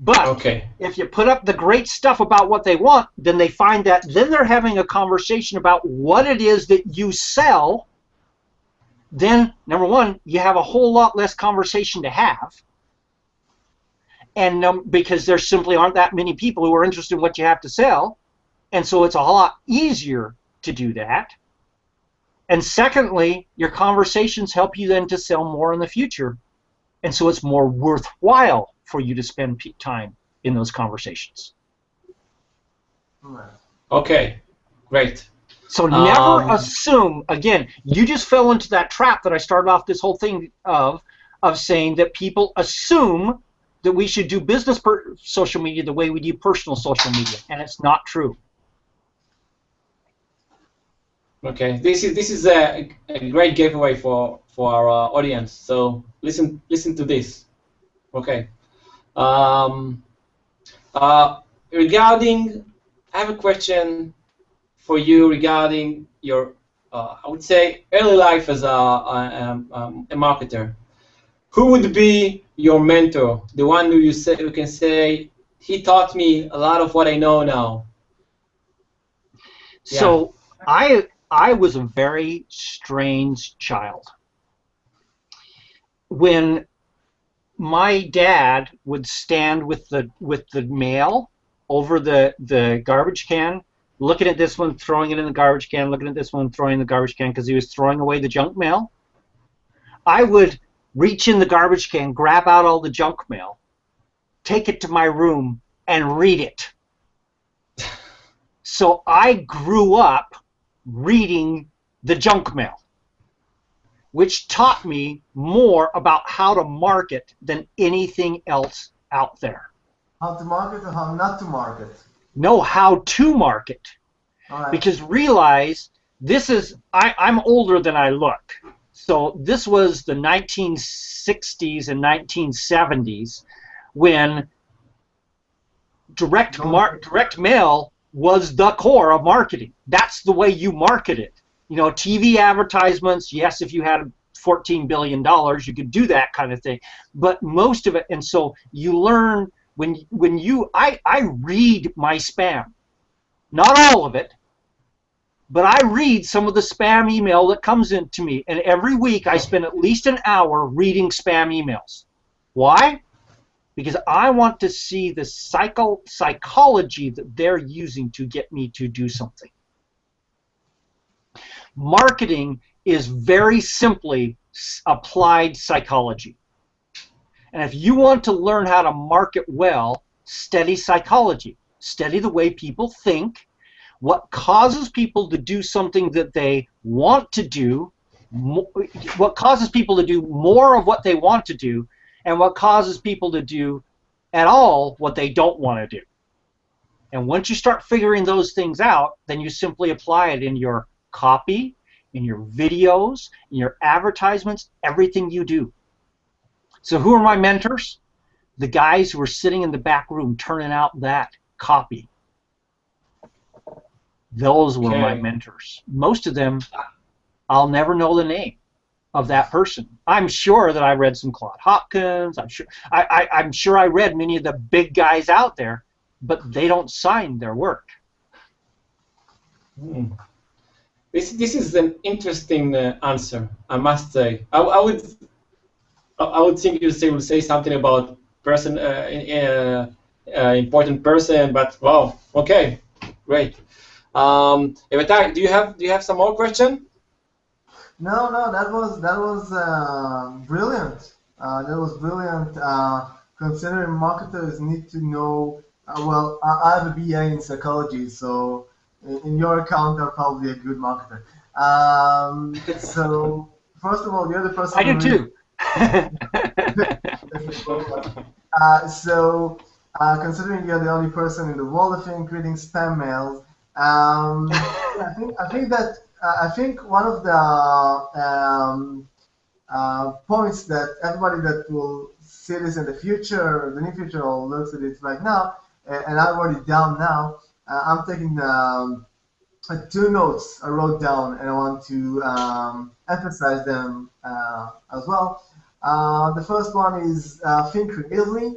But if you put up the great stuff about what they want, then they find that then they're having a conversation about what it is that you sell. Then, number one, you have a whole lot less conversation to have. And because there simply aren't that many people who are interested in what you have to sell. And so it's a lot easier to do that. And secondly, your conversations help you then to sell more in the future. And so it's more worthwhile for you to spend time in those conversations. Okay, great. So never assume, again, you just fell into that trap that I started off this whole thing of saying that people assume that we should do business social media the way we do personal social media, and it's not true. Okay, this is a great giveaway for our audience. So listen to this. Okay. Regarding, I have a question for you regarding your, I would say, early life as a marketer. Who would be your mentor? The one who you can say, he taught me a lot of what I know now. So I was a very strange child. When my dad would stand with the mail over the garbage can, looking at this one, throwing it in the garbage can, looking at this one, throwing it in the garbage can because he was throwing away the junk mail, I would reach in the garbage can, grab out all the junk mail, take it to my room, and read it. So I grew up reading the junk mail, which taught me more about how to market than anything else out there. How to market or how not to market? No, how to market. All right. Because realize, this is, I'm older than I look. So this was the 1960s and 1970s when direct mail was the core of marketing. That's the way you market it. You know, TV advertisements, yes, if you had $14 billion, you could do that kind of thing. But most of it, and so you learn I read my spam. Not all of it, but I read some of the spam email that comes into me. And every week I spend at least an hour reading spam emails. Why? Because I want to see the psychology that they're using to get me to do something. Marketing is very simply applied psychology. And if you want to learn how to market well, study psychology. Study the way people think, what causes people to do something that they want to do, what causes people to do more of what they want to do, and what causes people to do at all what they don't want to do. And once you start figuring those things out, then you simply apply it in your copy, in your videos, in your advertisements, everything you do. So who are my mentors? The guys who are sitting in the back room turning out that copy. Those were my mentors. Most of them, I'll never know the name of that person. I'm sure that I read some Claude Hopkins. I'm sure I read many of the big guys out there, but they don't sign their work. This This is an interesting answer, I must say. I would think you will say something about person, important person, but wow, okay, great. Evitar, do you have some more question? No, no, that was brilliant. That was brilliant. Considering marketers need to know. Well, I have a BA in psychology, so in your account, I'm probably a good marketer. So first of all, you're the person. I do too. So, considering you're the only person in the world of creating spam mails, yeah, I think one of the points that everybody that will see this in the future, the near future, or looks at it right now, and I've already down now. I'm taking two notes I wrote down, and I want to emphasize them as well. The first one is think creatively.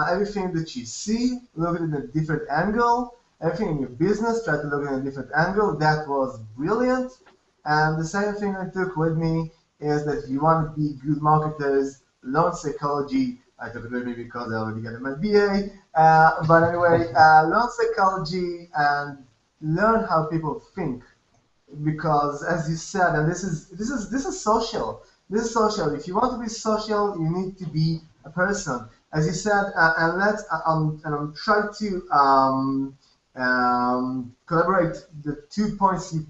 Everything that you see, look at it in a different angle. Everything in your business, try to look at it in a different angle. That was brilliant. And the second thing I took with me is that if you want to be good marketers, learn psychology. I took it with me because I already got my BA. But anyway, learn psychology and learn how people think. Because as you said, and this is social. This is social. If you want to be social, you need to be a person. As you said, and I'm trying to collaborate the 2 points you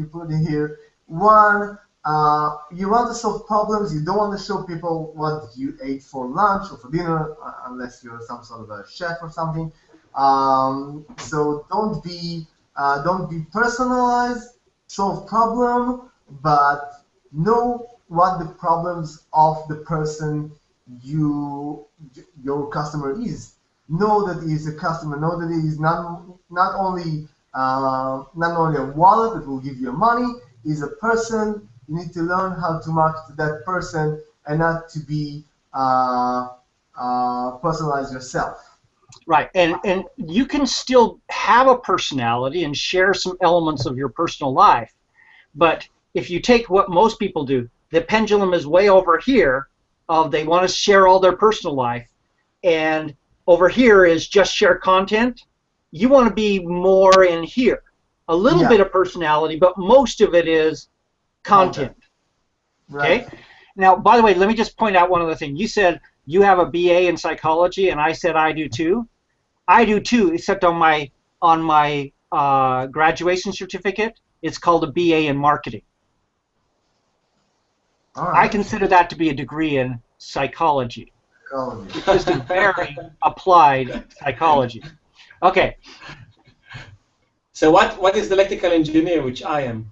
put in here. One, you want to solve problems. You don't want to show people what you ate for lunch or for dinner, unless you're some sort of a chef or something. So don't be personalized. Solve problem, but know what the problems of the person your customer is. Know that he is a customer. Know that he is not only a wallet that will give you money. He's a person. You need to learn how to market to that person and not to be personalize yourself. Right, and you can still have a personality and share some elements of your personal life, but if you take what most people do, the pendulum is way over here of they want to share all their personal life, and over here is just share content. You want to be more in here. A little bit of personality, but most of it is content. Right. Okay? Now, by the way, let me just point out one other thing. You said you have a BA in psychology, and I said I do too. I do too, except on my graduation certificate, it's called a BA in marketing. All right. I consider that to be a degree in psychology. It's just a very applied psychology. Okay. So what is the electrical engineer, which I am?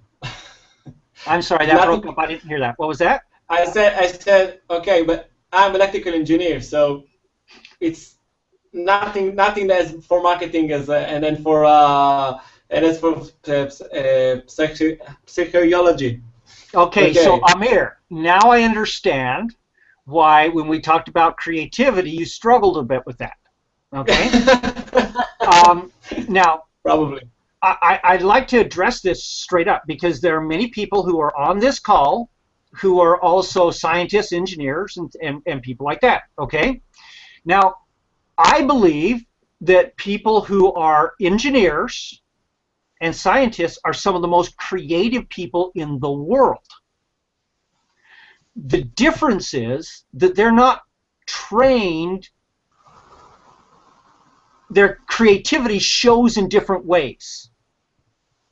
I'm sorry, that broke up. I didn't hear that. What was that? I said okay, but I'm electrical engineer, so it's nothing as for marketing as and then for and as for psychology. Okay, so Amir, now I understand why when we talked about creativity, you struggled a bit with that. Okay. Now, probably I'd like to address this straight up because there are many people who are on this call who are also scientists, engineers, and people like that. Okay. Now, I believe that people who are engineers and scientists are some of the most creative people in the world. The difference is that they're not trained. Their creativity shows in different ways.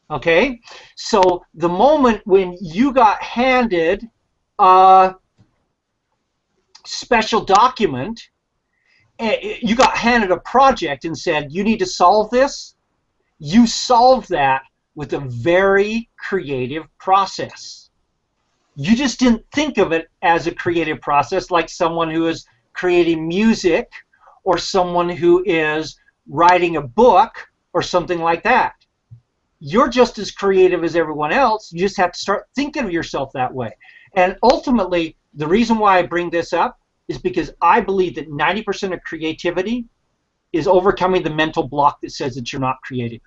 Okay? So the moment when you got handed a special document, you got handed a project and said, you need to solve this, you solved that with a very creative process. You just didn't think of it as a creative process like someone who is creating music or someone who is writing a book or something like that. You're just as creative as everyone else. You just have to start thinking of yourself that way. And ultimately, the reason why I bring this up is because I believe that 90% of creativity is overcoming the mental block that says that you're not creative.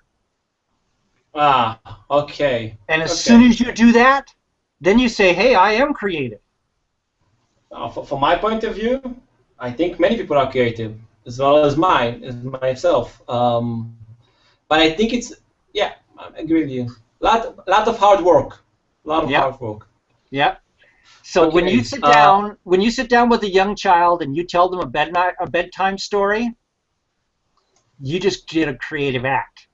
Ah, okay. And as Okay. soon as you do that, then you say, hey, I am creative. From my point of view, I think many people are creative, as well as mine, as myself. But I think it's, yeah, I agree with you. Lot of hard work. A lot of Yep, hard work. yep. So Okay. when you sit down with a young child and you tell them a bedtime story, you just did a creative act,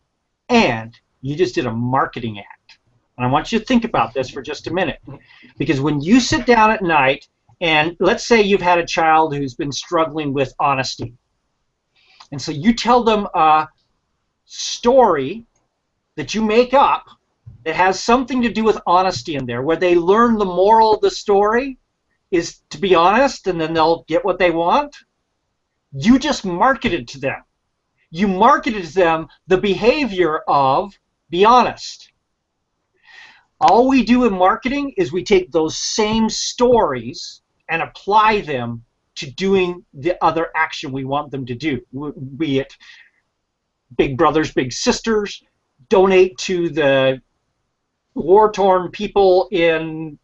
and you just did a marketing act. And I want you to think about this for just a minute, because when you sit down at night, and let's say you've had a child who's been struggling with honesty, and so you tell them a story that you make up that has something to do with honesty in there, where they learn the moral of the story is to be honest, and then they'll get what they want. You just marketed to them. You marketed to them the behavior of be honest. All we do in marketing is we take those same stories and apply them to doing the other action we want them to do, be it big brothers, big sisters, donate to the war-torn people in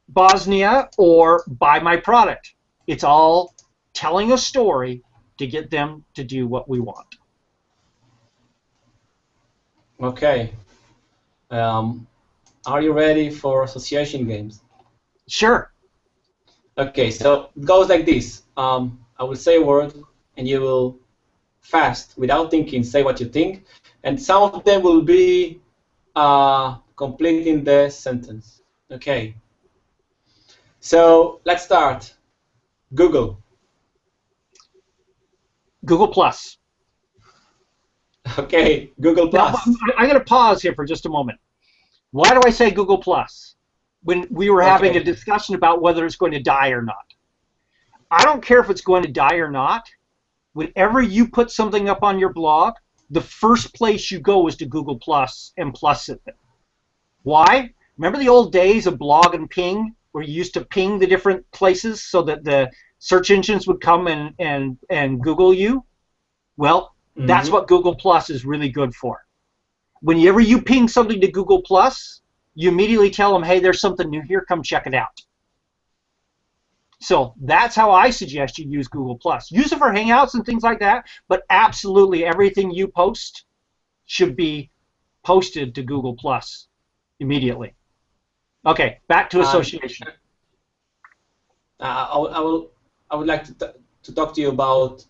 Bosnia, or buy my product. It's all telling a story to get them to do what we want. Okay. Um, are you ready for association games? Sure. Okay, so it goes like this. I will say a word, and you will fast, without thinking, say what you think, and some of them will be completing the sentence. Okay. So let's start. Google. Google Plus. Okay, Google Now, Plus. I'm going to pause here for just a moment. Why do I say Google Plus? When we were having Okay. a discussion about whether it's going to die or not. I don't care if it's going to die or not. Whenever you put something up on your blog, the first place you go is to Google Plus and plus it. Why? Remember the old days of blog and ping, where you used to ping the different places so that the search engines would come and Google you? Well, that's Mm-hmm. what Google Plus is really good for. Whenever you ping something to Google Plus, you immediately tell them, hey, there's something new here, come check it out. So that's how I suggest you use Google Plus. Use it for Hangouts and things like that, but absolutely everything you post should be posted to Google Plus immediately. Okay, back to And association. I would like to talk to you about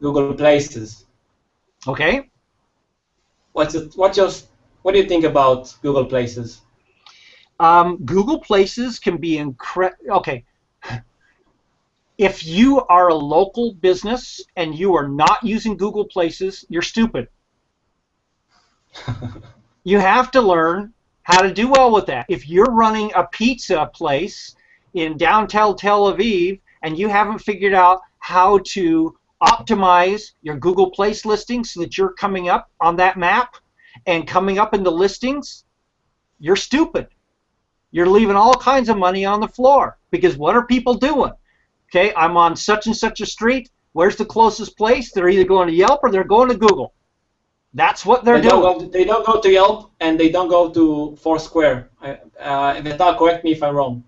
Google Places. Okay? What do you think about Google Places? Google Places can be okay. If you are a local business and you are not using Google Places, you're stupid. You have to learn how to do well with that. If you're running a pizza place in downtown Tel Aviv and you haven't figured out how to optimize your Google Place listings so that you're coming up on that map and coming up in the listings, you're stupid. You're leaving all kinds of money on the floor, because what are people doing? Okay, I'm on such and such a street. Where's the closest place? They're either going to Yelp or they're going to Google. That's what they're doing. They don't go to Yelp, and they don't go to Foursquare. Vital, correct me if I'm wrong.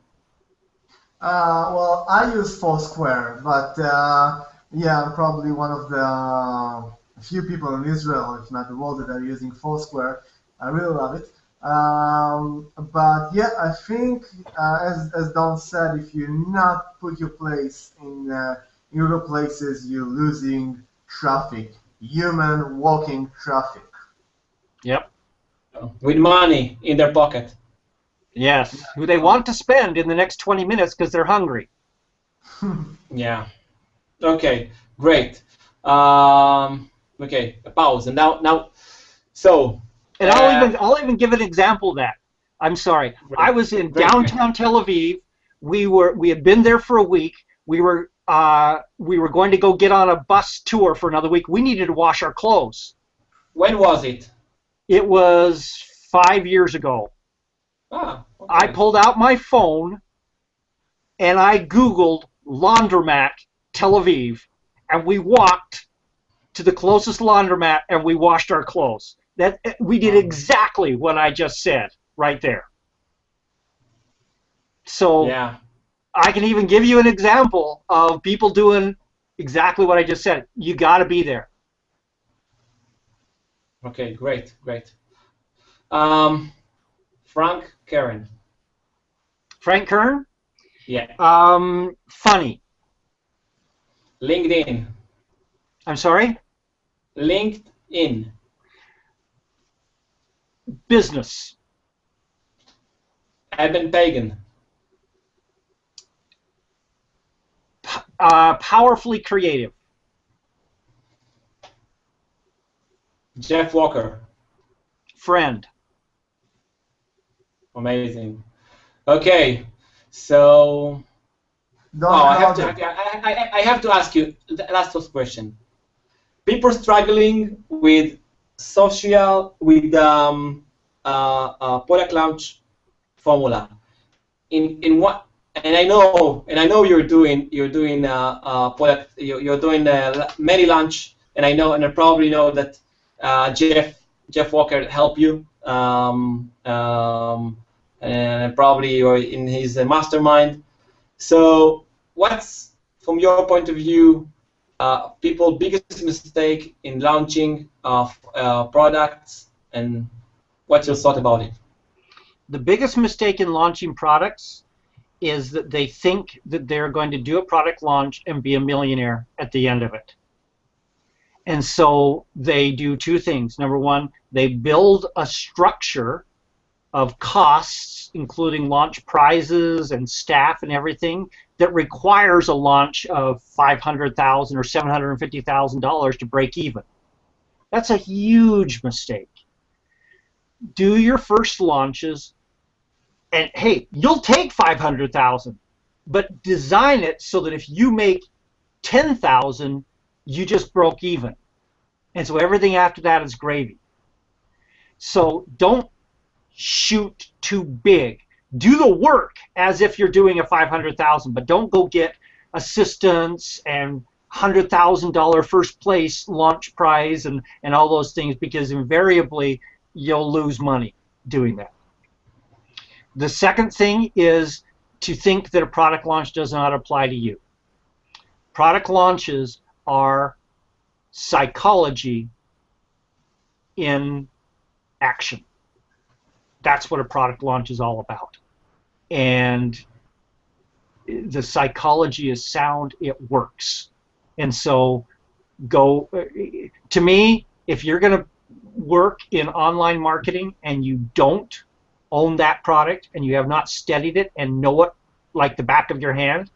Well, I use Foursquare, but yeah, I'm probably one of the few people in Israel, if not the world, that are using Foursquare. I really love it. But yeah, I think, as Don said, if you not put your place in Google Places, you're losing traffic, human walking traffic. Yep. With money in their pocket. Yes. Who they want to spend in the next 20 minutes because they're hungry. Yeah. Okay. Great. Okay. A pause. And now. So. And I'll even give an example of that. I'm sorry. Great. I was in Great. downtown Tel Aviv. We had been there for a week. We were going to go get on a bus tour for another week. We needed to wash our clothes. When was it? It was 5 years ago. Ah. Okay. I pulled out my phone and I Googled laundromat Tel Aviv, and we walked to the closest laundromat and we washed our clothes. That we did exactly what I just said right there. So Yeah. I can even give you an example of people doing exactly what I just said. You got to be there. Okay, great, great. Frank Karen. Frank Kern, Yeah. funny. LinkedIn. I'm sorry? LinkedIn. Business. Eben Pagan. Powerfully creative. Jeff Walker. Friend. Amazing. Okay, so Don I Crowther. have to ask you the last question. People struggling with product launch formula. In what? And I know you're doing product. You're doing many launch, and I probably know that Jeff Walker helped you. And probably you're in his mastermind. So, what's from your point of view, people's biggest mistake in launching products, and what's your thought about it? The biggest mistake in launching products is that they think that they're going to do a product launch and be a millionaire at the end of it. And so they do two things. Number one, they build a structure of costs, including launch prizes and staff and everything, that requires a launch of $500,000 or $750,000 to break even. That's a huge mistake. Do your first launches, and hey, you'll take 500,000, but design it so that if you make 10,000, you just broke even. And so everything after that is gravy. So don't shoot too big. Do the work as if you're doing a 500,000, but don't go get assistance and $100,000 first place launch prize and all those things, because invariably you'll lose money doing that. The second thing is to think that a product launch does not apply to you. Product launches are psychology in action. That's what a product launch is all about. And the psychology is sound, it works. And so to me, if you're going to work in online marketing and you don't own that product and you have not studied it and know it like the back of your hand,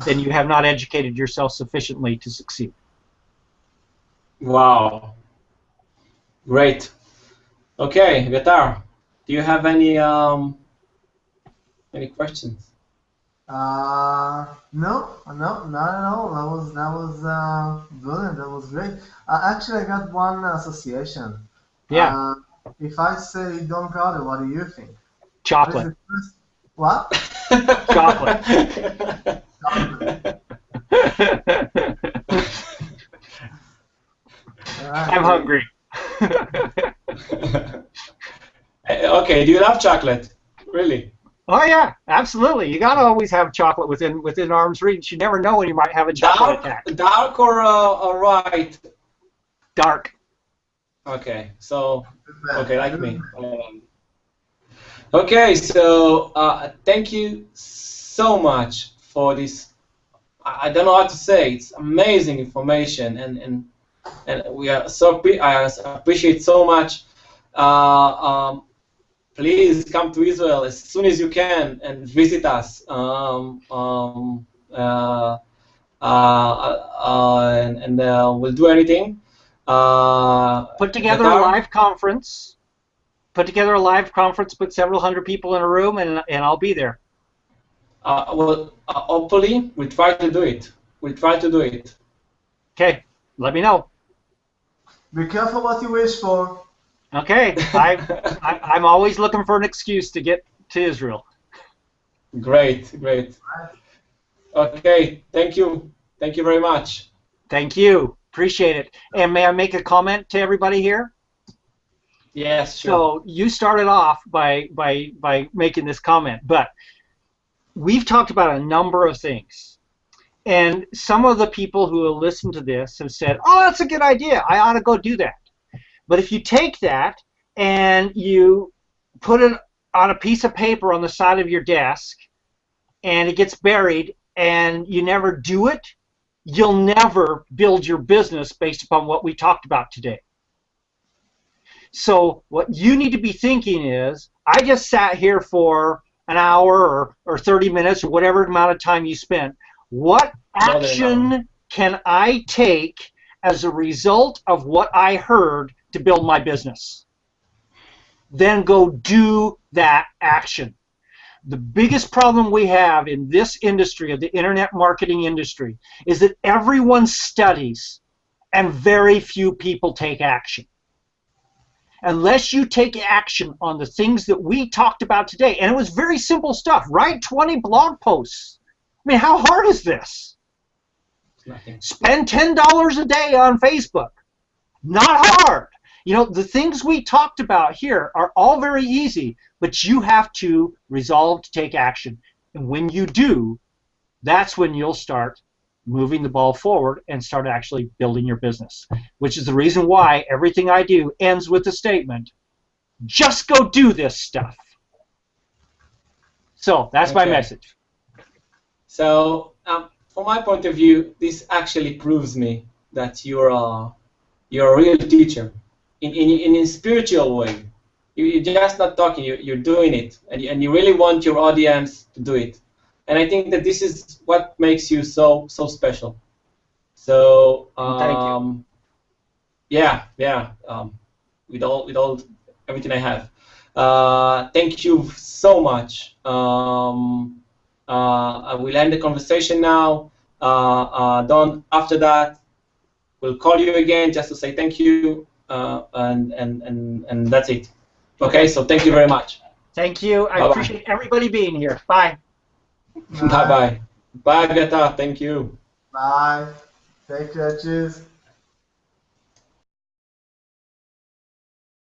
then you have not educated yourself sufficiently to succeed. Wow. Great. Okay, Gatar, do you have any questions? No, not at all. That was brilliant. That was great. Actually, I got one association. Yeah. If I say Don Crowther, what do you think? Chocolate. What? Chocolate. Chocolate. I'm hungry. Okay, do you love chocolate? Really? Oh yeah, absolutely. You gotta always have chocolate within arm's reach. You never know when you might have a chocolate attack. Dark or white? Dark. Okay, so like me. Okay, so thank you so much for this. I don't know how to say. It's amazing information, and we are I appreciate so much. Please come to Israel as soon as you can and visit us. And we'll do anything. Put together a live conference. Put several hundred people in a room, and I'll be there. Hopefully, we'll try to do it. Okay, let me know. Be careful what you wish for. Okay, I'm always looking for an excuse to get to Israel. Great. Okay, thank you very much. Thank you, appreciate it. And may I make a comment to everybody here? Yes, sure. So you started off by making this comment, but we've talked about a number of things. And some of the people who have listened to this have said, oh, that's a good idea. I ought to go do that. But if you take that and you put it on a piece of paper on the side of your desk and it gets buried and you never do it, you'll never build your business based upon what we talked about today. So what you need to be thinking is, I just sat here for an hour or 30 minutes or whatever amount of time you spent. What action can I take as a result of what I heard to build my business? Then go do that action. The biggest problem we have in this industry, of the internet marketing industry, is that everyone studies and very few people take action. Unless you take action on the things that we talked about today, and it was very simple stuff, write 20 blog posts. I mean, how hard is this? Nothing. Spend $10 a day on Facebook. Not hard. You know, the things we talked about here are all very easy, but you have to resolve to take action. And when you do, that's when you'll start moving the ball forward and start actually building your business, which is the reason why everything I do ends with the statement, just go do this stuff. So that's my message. So from my point of view, this actually proves me that you're a real teacher in a spiritual way. You're just not talking, you're doing it, and you really want your audience to do it. And I think that this is what makes you so special. So Thank you. Yeah, with all everything I have. Thank you so much. I will end the conversation now. Don, after that, we'll call you again just to say thank you, and that's it. Okay, so thank you very much. Thank you. I appreciate everybody being here. Bye. Bye-bye. Bye, Greta. Thank you. Bye. Take care. Cheers.